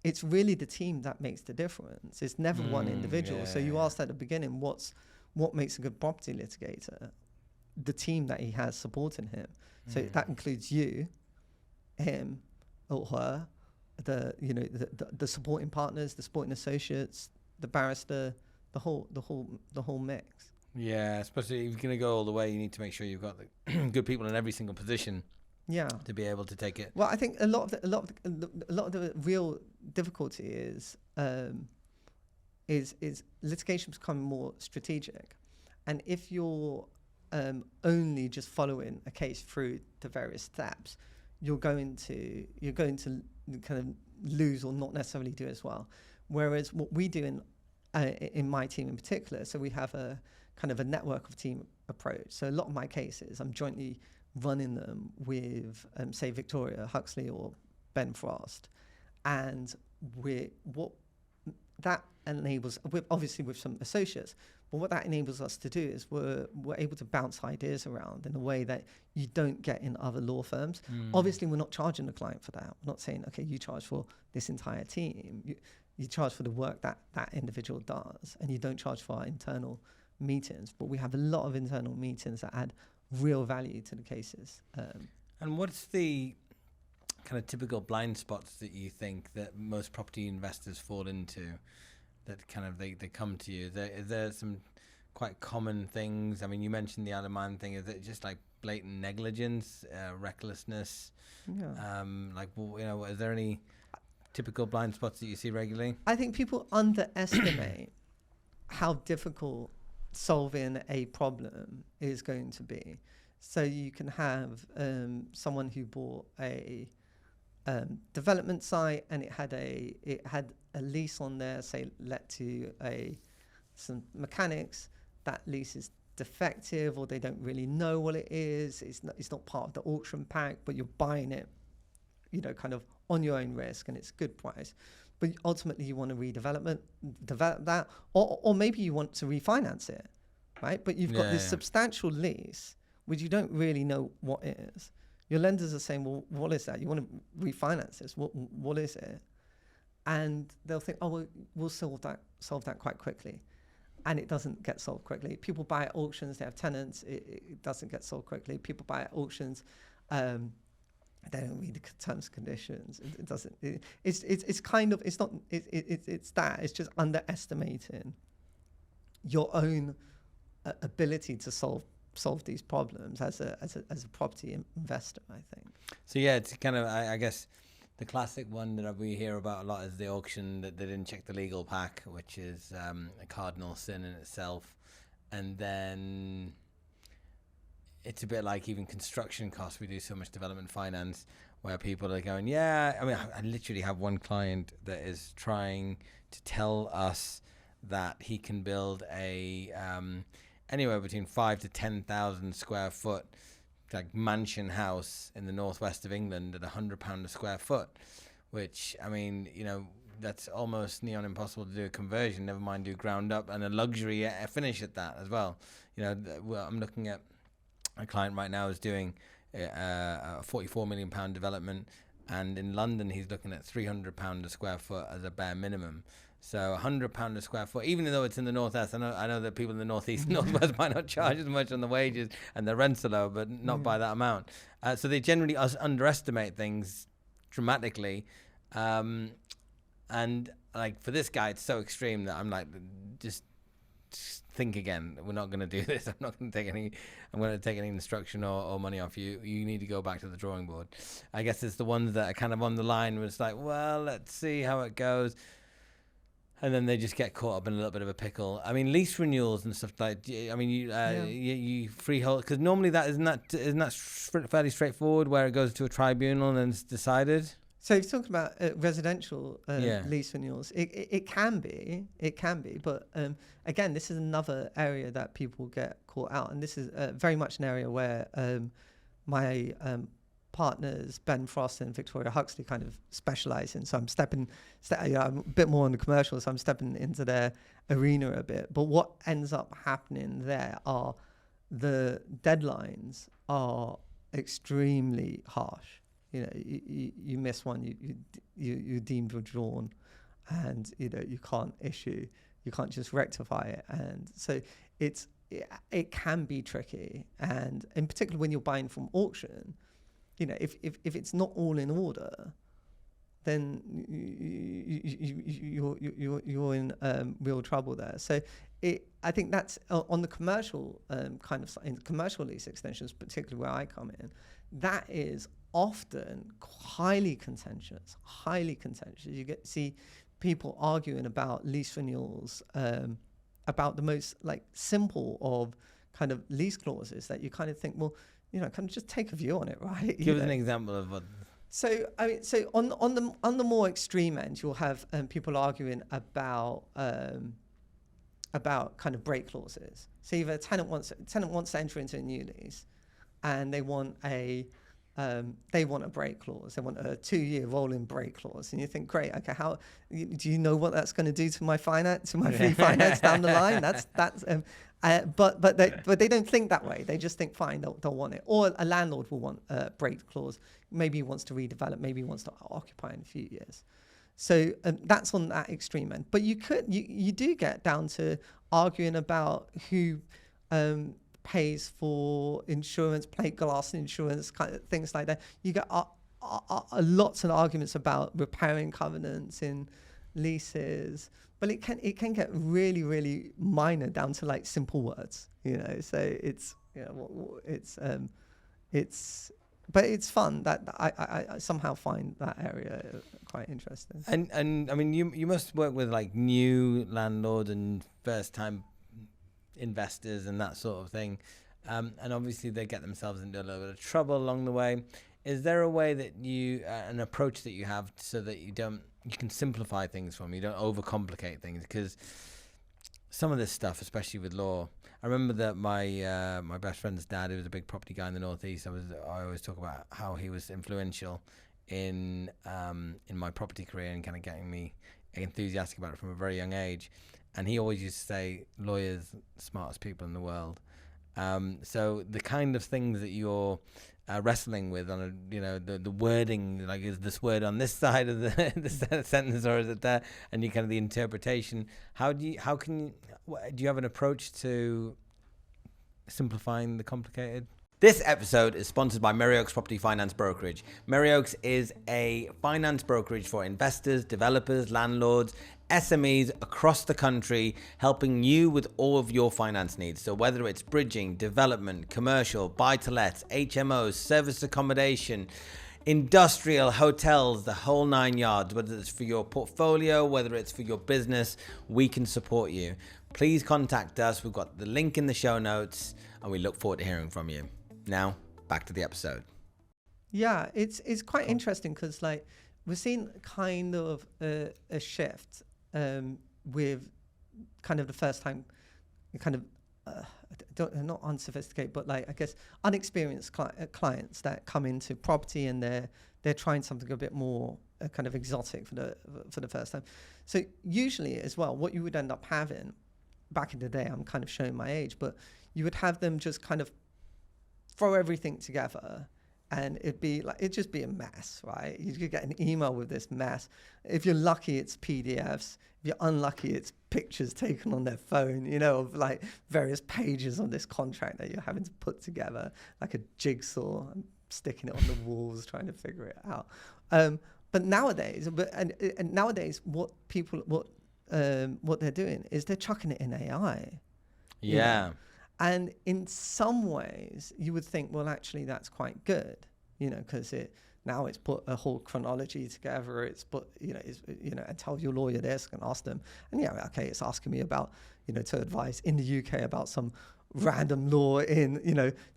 it's really the team that makes the difference. It's never one individual. Yeah, so you asked at the beginning, what makes a good property litigator? The team that he has supporting him. So that includes you, him, or her, the supporting partners, the supporting associates, the barrister, the whole mix. Yeah, especially if you're going to go all the way, you need to make sure you've got the good people in every single position. Yeah, to be able to take it. Well, I think a lot of the real difficulty is litigation becoming more strategic, and if you're only just following a case through the various steps, you're going to kind of lose or not necessarily do as well. Whereas what we do in my team in particular, so we have a kind of a network of team approach. So a lot of my cases, I'm jointly running them with, say, Victoria Huxley or Ben Frost, and what that enables, obviously with some associates, but what that enables us to do is we're able to bounce ideas around in a way that you don't get in other law firms. Obviously, we're not charging the client for that. We're not saying, okay, you charge for this entire team. You charge for the work that individual does, and you don't charge for our internal meetings. But we have a lot of internal meetings that add real value to the cases. And what's the kind of typical blind spots that you think that most property investors fall into, that kind of they come to you? Is there some quite common things? I mean, you mentioned the Isle of Man thing. Is it just like blatant negligence, recklessness? Yeah. Is there any typical blind spots that you see regularly? I think people underestimate how difficult solving a problem is going to be. So you can have someone who bought a development site, and it had a lease on there, say let to some mechanics. That lease is defective, or they don't really know what it is. It's not part of the auction pack, but you're buying it, kind of on your own risk, and it's a good price. But ultimately, you want to develop that, or maybe you want to refinance it, right? But you've got this substantial lease, which you don't really know what it is. Your lenders are saying, well, what is that? You want to refinance this? What is it? And they'll think, oh, we'll solve that quite quickly. and it doesn't get sold quickly. People buy at auctions, they have tenants, it doesn't get sold quickly. People buy at auctions, they don't read the terms and conditions. It doesn't. It's kind of, it's not. It's that. It's just underestimating your own ability to solve these problems as a property investor, I think. So yeah, it's kind of, I guess the classic one that we hear about a lot is the auction that they didn't check the legal pack, which is a cardinal sin in itself. And then it's a bit like even construction costs. We do so much development finance where people are going, yeah, I mean, I literally have one client that is trying to tell us that he can build a anywhere between 5,000 to 10,000 square foot like mansion house in the northwest of England at £100 a square foot, which, I mean, you know, that's almost neon impossible to do a conversion, never mind do ground up, and a luxury finish at that as well. You know, well, I'm looking at a client right now is doing a £44 million development, and in London he's looking at £300 a square foot as a bare minimum. So £100 a square foot, even though it's in the northwest. I know that people in the northeast and northwest might not charge as much on the wages and the rents are low, but not by that amount. So they generally underestimate things dramatically. And like for this guy, it's so extreme that I'm like, just think again. We're not going to do this. I'm not going to take any. I'm going to take any instruction or money off you. You need to go back to the drawing board. I guess it's the ones that are kind of on the line where it's like, well, let's see how it goes. And then they just get caught up in a little bit of a pickle. I mean, lease renewals and stuff like. I mean, you freehold, because normally isn't that fairly straightforward, where it goes to a tribunal and then it's decided. So if you're talking about residential lease renewals, it can be, but again, this is another area that people get caught out, and this is very much an area where my partners Ben Frost and Victoria Huxley kind of specialize in. So I'm I'm a bit more on the commercial, so I'm stepping into their arena a bit. But what ends up happening there are the deadlines are extremely harsh. You know, you miss one, you're deemed withdrawn, and you know you can't just rectify it, and so it can be tricky, and in particular when you're buying from auction. You know, if it's not all in order, then you're in real trouble there. So I think that's on the commercial kind of in commercial lease extensions, particularly where I come in. That is often highly contentious. You see people arguing about lease renewals, about the most like simple of kind of lease clauses that you kind of think, well, you know, kind of just take a view on it, right? Give us an example of what. So I mean, so on the more extreme end, you'll have people arguing about kind of break clauses. So either a tenant wants to enter into a new lease, and they want a break clause. They want a 2-year rolling break clause, and you think, great, okay, how do you know what that's going to do to my finance, to my free finance down the line? But they don't think that way. They just think, fine, they'll want it. Or a landlord will want a break clause. Maybe he wants to redevelop. Maybe he wants to occupy in a few years. So that's on that extreme end. But you do get down to arguing about who pays for insurance, plate glass insurance, kind of things like that. You get lots of arguments about repairing covenants in leases. But it can get really, really minor down to like simple words, you know. So it's but it's fun. That I somehow find that area quite interesting. And I mean, you must work with like new landlords and first time investors and that sort of thing, and obviously they get themselves into a little bit of trouble along the way. Is there a way that you an approach that you have so that you can simplify things for them, you don't overcomplicate things? Because some of this stuff, especially with law, I remember that my best friend's dad, who was a big property guy in the northeast, I always talk about how he was influential in my property career and kind of getting me enthusiastic about it from a very young age. And he always used to say, lawyers, smartest people in the world. So the kind of things that you're wrestling with on the wording, like is this word on this side of the sentence or is it there, and you kind of the interpretation. Do you have an approach to simplifying the complicated? This episode is sponsored by Merry Oaks Property Finance Brokerage. Merry Oaks is a finance brokerage for investors, developers, landlords, SMEs across the country, helping you with all of your finance needs. So whether it's bridging, development, commercial, buy-to-lets, HMOs, service accommodation, industrial, hotels, the whole 9 yards, whether it's for your portfolio, whether it's for your business, we can support you. Please contact us. We've got the link in the show notes, and we look forward to hearing from you. Now, back to the episode. Yeah, it's quite interesting because like we're seeing kind of a shift with kind of the first time kind of not unsophisticated, but like I guess unexperienced clients that come into property and they're trying something a bit more kind of exotic for the first time. So usually as well, what you would end up having back in the day, I'm kind of showing my age, but you would have them just kind of throw everything together and it'd just be a mess, right? You could get an email with this mess. If you're lucky, it's PDFs. If you're unlucky, it's pictures taken on their phone, of like various pages on this contract that you're having to put together, like a jigsaw, and sticking it on the walls, trying to figure it out. But nowadays, nowadays, what they're doing is they're chucking it in AI. Yeah. And in some ways, you would think, well, actually, that's quite good, because now it's put a whole chronology together. It's put, and tell your lawyer this and ask them. And okay, it's asking me about, to advise in the UK about some random law in,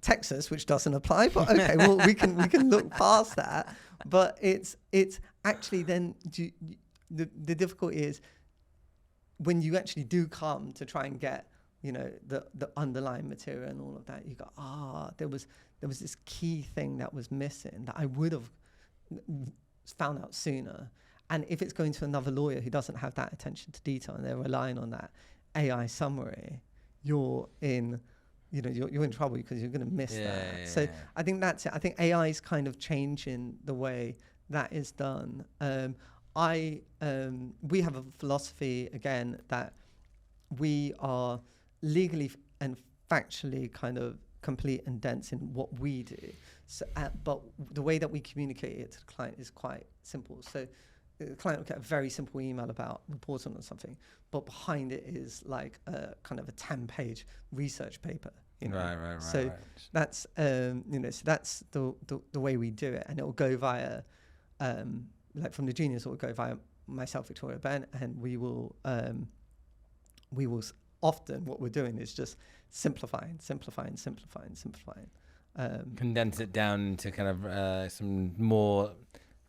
Texas, which doesn't apply. But okay, well, we can look past that. But it's actually then the difficulty is when you actually do come to try and get the underlying material and all of that, you go, there was this key thing that was missing that I would have found out sooner. And if it's going to another lawyer who doesn't have that attention to detail and they're relying on that AI summary, you're in trouble because you're going to miss that. Yeah, so yeah. I think that's it. I think AI is kind of changing the way that is done. We have a philosophy again that we are legally and factually kind of complete and dense in what we do. So, but the way that we communicate it to the client is quite simple. So the client will get a very simple email about reporting on something, but behind it is like a kind of a 10-page research paper. Right. So that's so that's the way we do it, and it will go via like from the juniors, it will go via myself, Victoria, Ben, and we will often what we're doing is just simplifying. Condense it down into kind of some more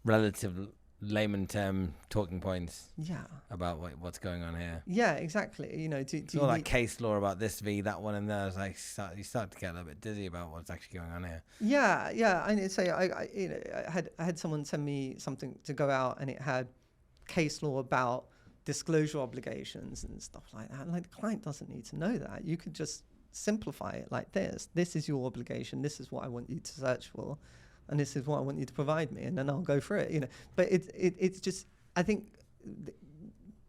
relative layman term talking points. Yeah. About what's going on here. Yeah, exactly. Do all that case law about this v that one and there. It's like you start to get a little bit dizzy about what's actually going on here. Yeah. I say I had someone send me something to go out, and it had case law about disclosure obligations and stuff like that. Like the client doesn't need to know that. You could just simplify it like this. This is your obligation. This is what I want you to search for, and this is what I want you to provide me, and then I'll go through it. But it's just, I think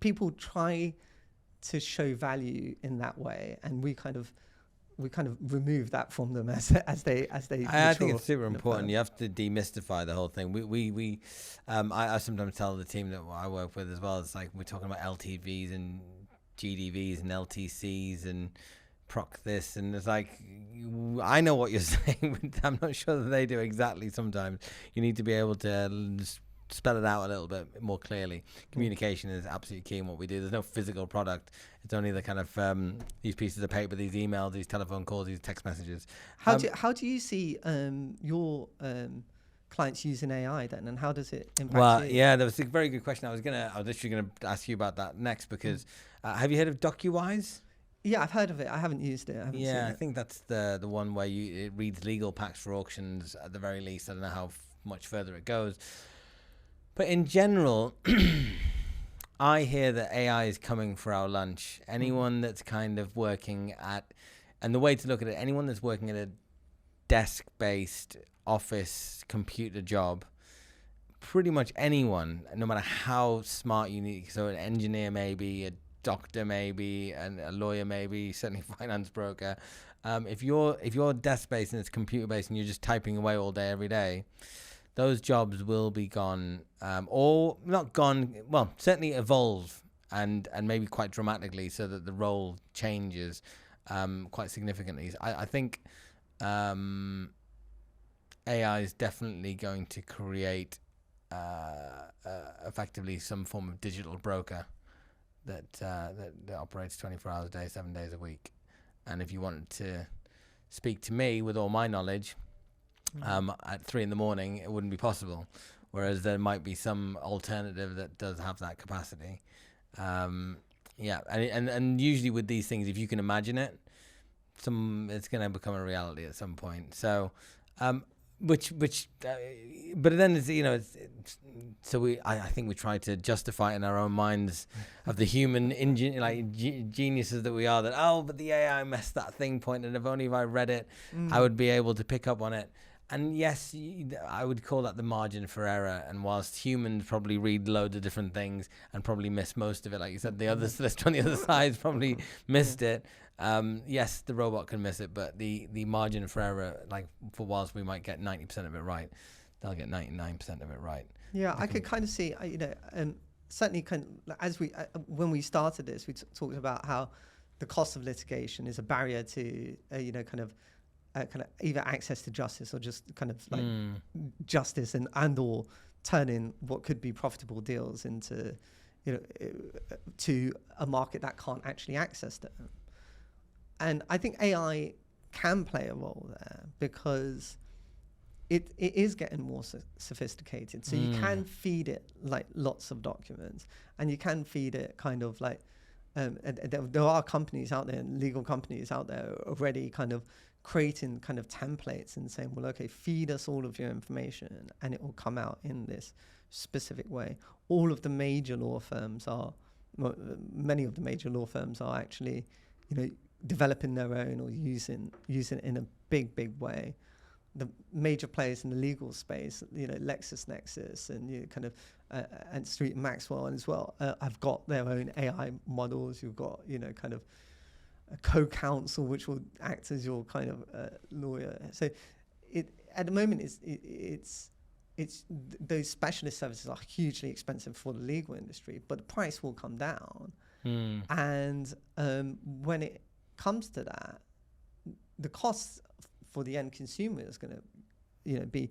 people try to show value in that way, and we kind of remove that from them as they I think it's super important. You have to demystify the whole thing. I sometimes tell the team that I work with as well, it's like we're talking about LTVs and GDVs and LTCs and proc this, and it's like I know what you're saying, but I'm not sure that they do exactly. Sometimes you need to be able to spell it out a little bit more clearly. Communication is absolutely key in what we do. There's no physical product. It's only the kind of these pieces of paper, these emails, these telephone calls, these text messages. How do you see your clients using AI then, and how does it impact you? Yeah, that was a very good question. I was literally gonna ask you about that next, because have you heard of DocuWise? Yeah, I've heard of it. I haven't used it. I think that's the one where it reads legal packs for auctions at the very least. I don't know how much further it goes. But in general, I hear that AI is coming for our lunch. Anyone that's kind of working at, and the way to look at it, anyone that's working at a desk-based office computer job, pretty much anyone, no matter how smart you need, so an engineer maybe, a doctor maybe, and a lawyer maybe, certainly a finance broker, if you're desk-based and it's computer-based and you're just typing away all day every day, those jobs will be gone, or not gone, well, certainly evolve and maybe quite dramatically, so that the role changes quite significantly. I think AI is definitely going to create effectively some form of digital broker that operates 24 hours a day, 7 days a week. And if you wanted to speak to me with all my knowledge at 3 a.m, it wouldn't be possible. Whereas there might be some alternative that does have that capacity. Yeah, and usually with these things, if you can imagine it, it's going to become a reality at some point. So, but then it's, I think we try to justify it in our own minds of the human geniuses that we are, that but the AI messed that thing point, and if only if I read it, I would be able to pick up on it. And yes, I would call that the margin for error. And whilst humans probably read loads of different things and probably miss most of it, like you said, the other solicitor on the other side probably missed it. Yes, the robot can miss it, but the margin for error, like for whilst we might get 90% of it right, they'll get 99% of it right. Yeah, I could kind of see, certainly as when we started this, we talked about how the cost of litigation is a barrier to, kind of either access to justice or just kind of like justice and or turning what could be profitable deals into, to a market that can't actually access them. And I think AI can play a role there because it is getting more sophisticated. So you can feed it like lots of documents, and you can feed it kind of like, there are companies out there, and legal companies out there already kind of creating kind of templates and saying, well, okay, feed us all of your information and it will come out in this specific way. All of the major law firms many of the major law firms are actually, developing their own or using it in a big way. The major players in the legal space, LexisNexis and kind of and Street and Maxwell as well, have got their own AI models. You've got kind of a co-counsel which will act as your kind of lawyer. So at the moment it's those specialist services are hugely expensive for the legal industry, but the price will come down. And when it comes to that, the cost for the end consumer is going to be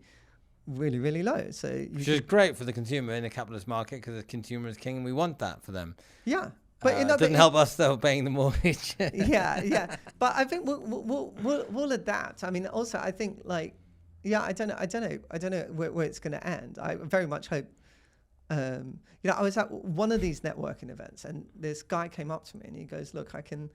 really, really low. So which is great for the consumer in a capitalist market, because the consumer is king and we want that for them. Yeah. But it doesn't help us though paying the mortgage. yeah. But I think we'll adapt. I mean, also I think I don't know where it's going to end. I very much hope. I was at one of these networking events, and this guy came up to me and he goes, "Look, I can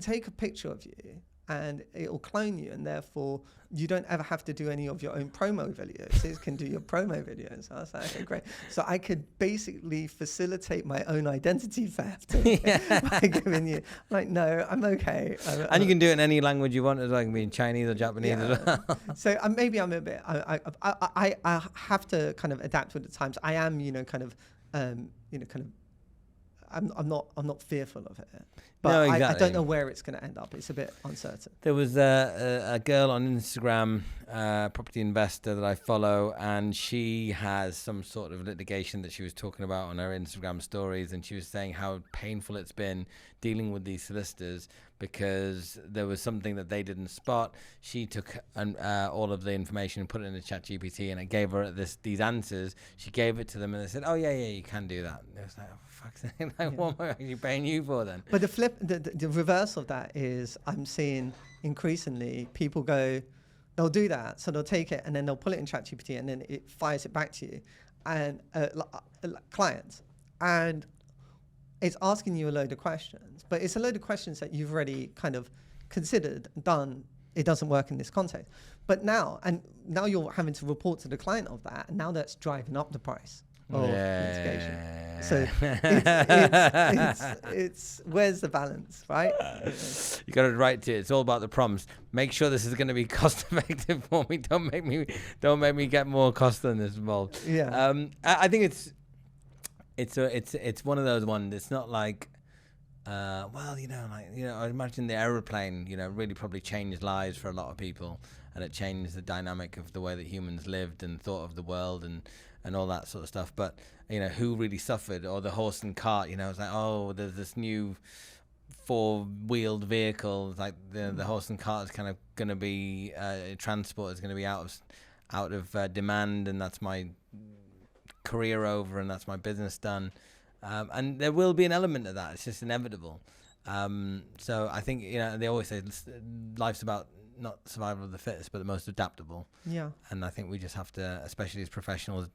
take a picture of you, and it will clone you, and therefore you don't ever have to do any of your own promo videos. It can do your promo videos." So I was like, okay, great. So I could basically facilitate my own identity theft by giving you, no, I'm okay. And you can do it in any language you want, as well. It can be in Chinese or Japanese as well. So maybe I'm a bit, I have to kind of adapt with the times. I am, I'm not fearful of it, but no, exactly. I don't know where it's going to end up. It's a bit uncertain. There was a girl on Instagram, property investor that I follow, and she has some sort of litigation that she was talking about on her Instagram stories, and she was saying how painful it's been dealing with these solicitors because there was something that they didn't spot. She took all of the information and put it in the ChatGPT, and it gave her these answers. She gave it to them, and they said, "Oh yeah, you can do that." And it was like, "Oh fuck's sake, what am I actually paying you for then?" But the reverse of that is, I'm seeing increasingly people they'll do that, so they'll take it and then they'll pull it in ChatGPT, and then it fires it back to you, and clients, and it's asking you a load of questions, but it's a load of questions that you've already kind of considered, done. It doesn't work in this context. But now you're having to report to the client of that, and now that's driving up the price. of litigation. Yeah. So it's where's the balance, right? You got it right too. It's all about the prompts. Make sure this is going to be cost effective for me. Don't make me get more cost than this involved. Yeah. I think it's one of those ones. It's not like, I imagine the aeroplane, really probably changed lives for a lot of people, and it changed the dynamic of the way that humans lived and thought of the world and all that sort of stuff. But who really suffered? Or the horse and cart, it's like, oh, there's this new 4-wheeled vehicle. It's like the horse and cart is kind of going to be transport is going to be out of demand, and that's my career over, and that's my business done. And there will be an element of that. It's just inevitable. So I think they always say life's about not survival of the fittest, but the most adaptable. Yeah. And I think we just have to, especially as professionals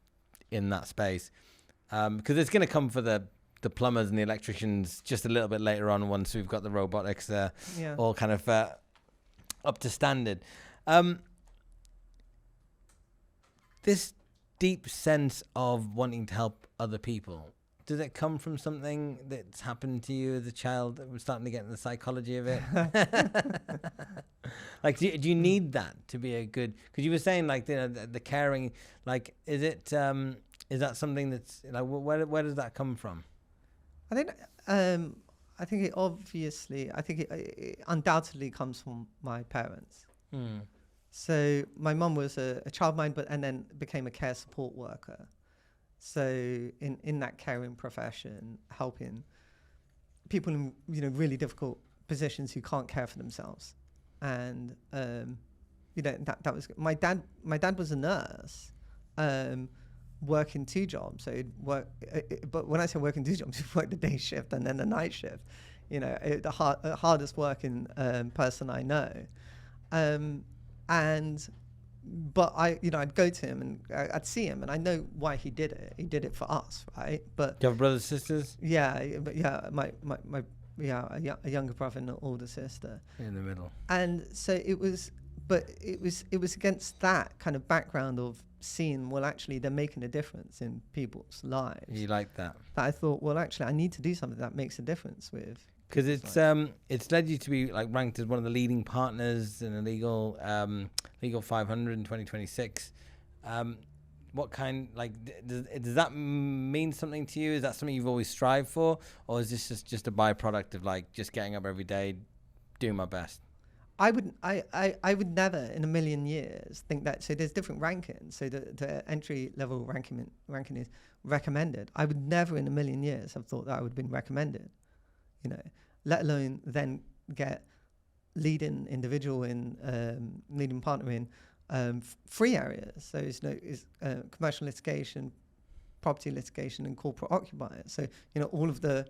in that space, because it's going to come for the plumbers and the electricians just a little bit later on, once we've got the robotics all kind of up to standard. This deep sense of wanting to help other people, does it come from something that's happened to you as a child that we're starting to get into the psychology of it? Like, do you need that to be a good, because you were saying like the caring, like, is that something that's like, where does that come from? I think it undoubtedly comes from my parents. So my mum was a childminder, and then became a care support worker. So in that caring profession, helping people in really difficult positions who can't care for themselves, and that was my dad. My dad was a nurse, working 2 jobs. So he'd work, but when I say working 2 jobs, he'd work the day shift and then the night shift. The hardest working person I know, But I'd go to him and I'd see him, and I know why he did it. He did it for us, right? But do you have brothers, sisters? Yeah, but a younger brother and an older sister In the middle. And so it was against that kind of background of seeing, well, actually they're making a difference in people's lives. You like that? That I thought, well, actually I need to do something that makes a difference with. Because it's led you to be like ranked as one of the leading partners in a legal 500 in 2026. What kind, like, does that mean something to you? Is that something you've always strived for, or is this just a byproduct of like just getting up every day, doing my best? I would never in a million years think that. So there's different rankings. So the entry level ranking is recommended. I would never in a million years have thought that I would have been recommended. Let alone then get leading individual in leading partner in 3 areas. So it's commercial litigation, property litigation, and corporate occupiers. So all of the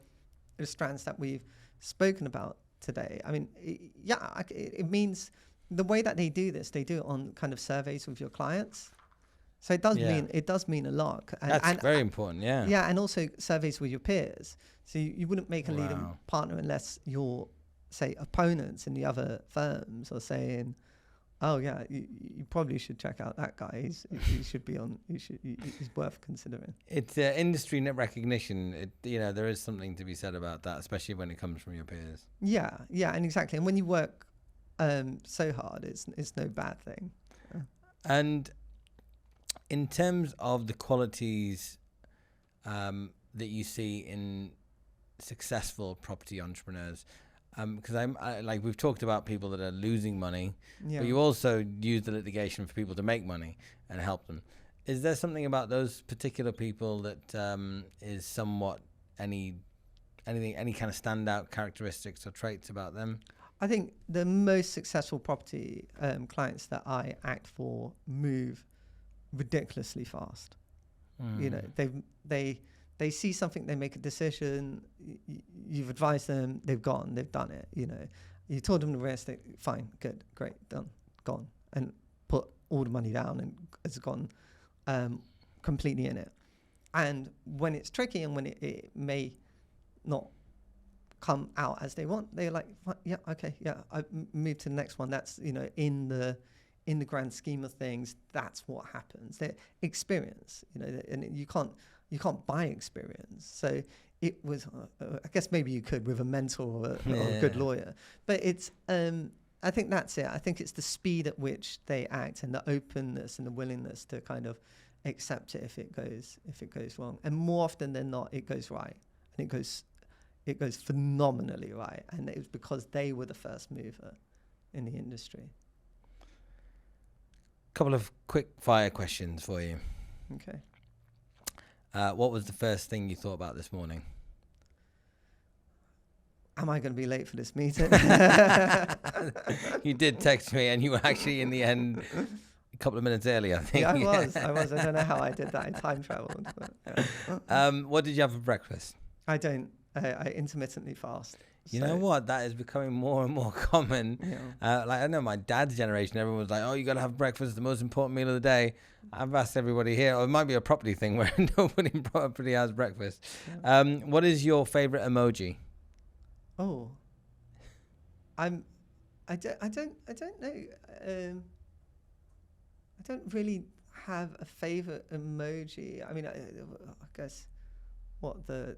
strands that we've spoken about today. I mean, it means the way that they do this, they do it on kind of surveys with your clients. So it does mean a lot. That's very important, yeah. Yeah, and also surveys with your peers. So you wouldn't make a leading partner unless your, say, opponents in the other firms are saying, oh yeah, you probably should check out that guy. He should be on. He's worth considering. It's industry net recognition. There is something to be said about that, especially when it comes from your peers. Yeah, and exactly. And when you work so hard, it's no bad thing. And in terms of the qualities that you see in successful property entrepreneurs, because I like we've talked about people that are losing money, but you also use the litigation for people to make money and help them. Is there something about those particular people that is somewhat any kind of standout characteristics or traits about them? I think the most successful property clients that I act for move ridiculously fast. They see something, they make a decision, you've advised them, they've gone, they've done it. You told them the risk, fine, good, great, done, gone, and put all the money down and it's gone completely in it. And when it's tricky and when it may not come out as they want, they're like, yeah, okay, yeah, I move to the next one. That's in the grand scheme of things, that's what happens. Their experience, and you can't. you can't buy experience. So it was, I guess maybe you could with a mentor or a good lawyer, but it's, I think that's it. I think it's the speed at which they act and the openness and the willingness to kind of accept it if it goes wrong. And more often than not, it goes right, and it goes phenomenally right. And it was because they were the first mover in the industry. Couple of quick fire questions for you. Okay. What was the first thing you thought about this morning? Am I going to be late for this meeting? You did text me, and you were actually in the end a couple of minutes early, I think. Yeah, I was. I don't know how I did that. I time traveled. Yeah. What did you have for breakfast? I don't. I intermittently fast. You know what? That is becoming more and more common. Yeah. Like I know my dad's generation, everyone was like, "Oh, you got to have breakfast. It's the most important meal of the day." I've asked everybody here, or it might be a property thing where nobody in property has breakfast. Yeah. What is your favorite emoji? Oh. I don't know. I don't really have a favorite emoji. I mean, I guess. What the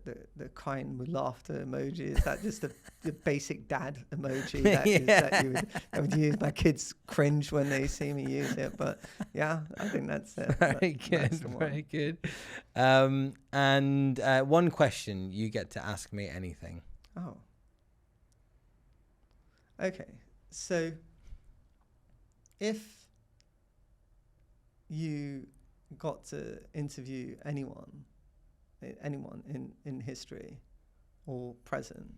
crying with laughter emoji, is that just the basic dad emoji that would use? My kids cringe when they see me use it, but yeah, I think that's it. Very good. And one question, you get to ask me anything. Oh, okay. So if you got to interview anyone in history or present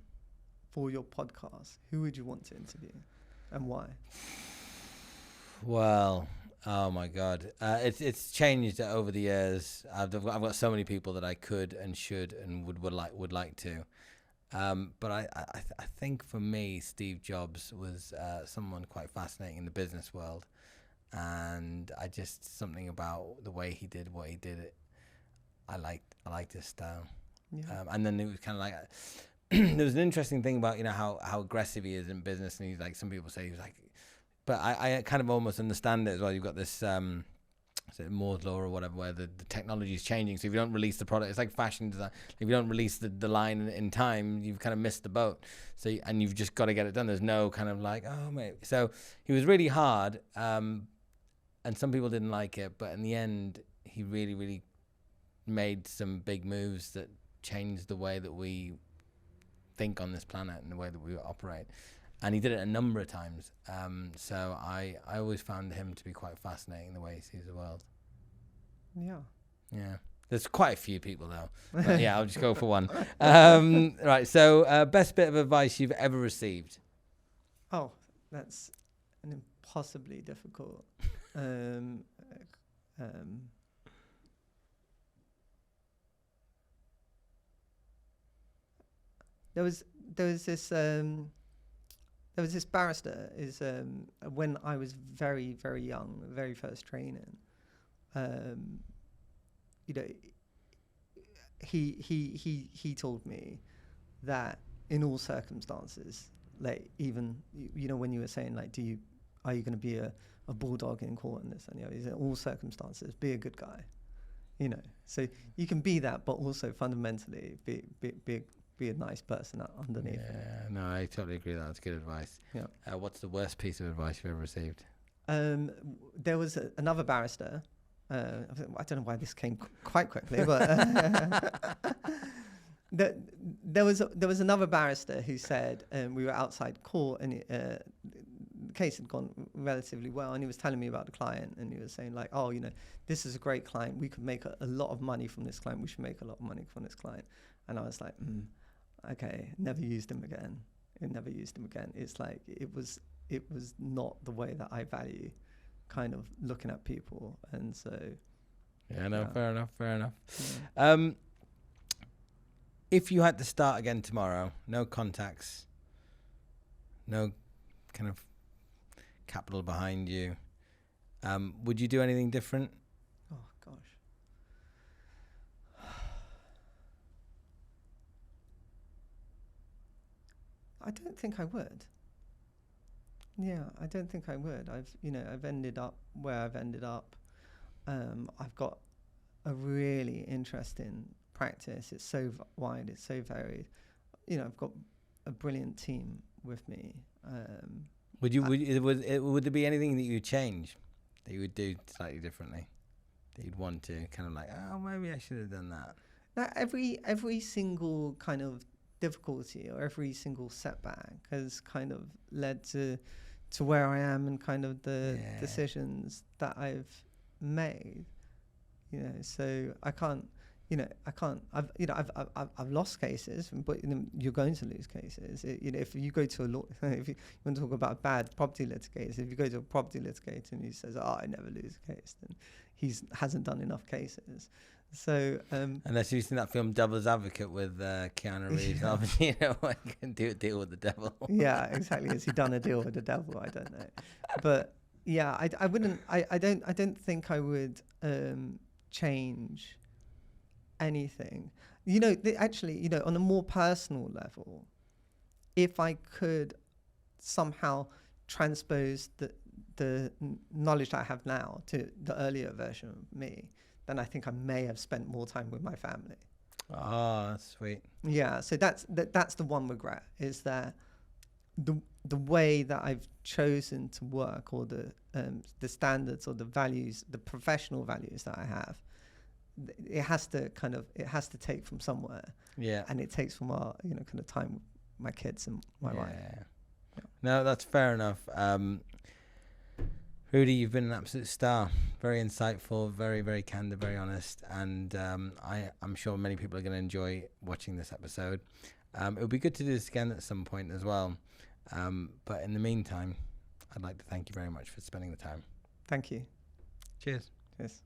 for your podcast, who would you want to interview and why? Well, oh my God, it's changed over the years. I've got so many people that I could and should and would like to, but I think for me, Steve Jobs was someone quite fascinating in the business world, and something about the way he did what he did. I liked his style. Yeah. And then it was kind of like there was an interesting thing about how aggressive he is in business, and he's like, some people say he's like, but I kind of almost understand it as well. You've got this Moore's law or whatever, where the technology is changing. So if you don't release the product, it's like fashion design. If you don't release the line in time, you've kind of missed the boat. So and you've just got to get it done. There's no kind of like, oh mate. So he was really hard, and some people didn't like it, but in the end, he really, really made some big moves that changed the way that we think on this planet and the way that we operate. And he did it a number of times. So I always found him to be quite fascinating, the way he sees the world. Yeah. Yeah. There's quite a few people though. But yeah, I'll just go for one. Right. So best bit of advice you've ever received? Oh, that's an impossibly difficult. There was this barrister when I was very, very young, very first training. He told me that in all circumstances, like even when you were saying like, are you going to be a bulldog in court and this and he said, in all circumstances, be a good guy, So you can be that, but also fundamentally be a nice person underneath. Yeah, no, I totally agree. That's good advice. Yeah. What's the worst piece of advice you've ever received? There was another barrister. I don't know why this came quite quickly, but there was another barrister who said we were outside court and the case had gone relatively well, and he was telling me about the client, and he was saying like, oh, this is a great client. We could make a lot of money from this client. We should make a lot of money from this client. And I was like, okay, never used him again. It's like it was not the way that I value kind of looking at people, and so fair enough. Yeah. If you had to start again tomorrow, no contacts, no kind of capital behind you, would you do anything different? Oh gosh. I don't think I would. Yeah, I don't think I would. I've ended up where I've ended up. I've got a really interesting practice. It's so wide, it's so varied. You know, I've got a brilliant team with me. Would there be anything that you would change, that you would do slightly differently, that you'd want to kind of like, oh, maybe I should have done that? Now, every single kind of difficulty or every single setback has kind of led to where I am and kind of the decisions that I've made. You know, so I've lost cases, but you're going to lose cases. If you go to a law, if you want to talk about a bad property litigator, if you go to a property litigator and he says, "Oh, I never lose a case," then he hasn't done enough cases. So unless you've seen that film Devil's Advocate with Keanu Reeves, you know, I can do a deal with the devil. Yeah, exactly. Has he done a deal with the devil? I don't know, but yeah, I wouldn't. I don't think I would change anything. You know, actually, you know, on a more personal level, if I could somehow transpose the knowledge that I have now to the earlier version of me, then I think I may have spent more time with my family. Oh, that's sweet. Yeah, so that's the one regret, is that the way that I've chosen to work, or the standards or the values, the professional values that I have, it has to take from somewhere. Yeah. And it takes from our, you know, kind of time with my kids and my wife. Yeah. No, that's fair enough. Rudi, you've been an absolute star. Very insightful, very, very candid, very honest. And I'm sure many people are going to enjoy watching this episode. It would be good to do this again at some point as well. But in the meantime, I'd like to thank you very much for spending the time. Thank you. Cheers. Cheers.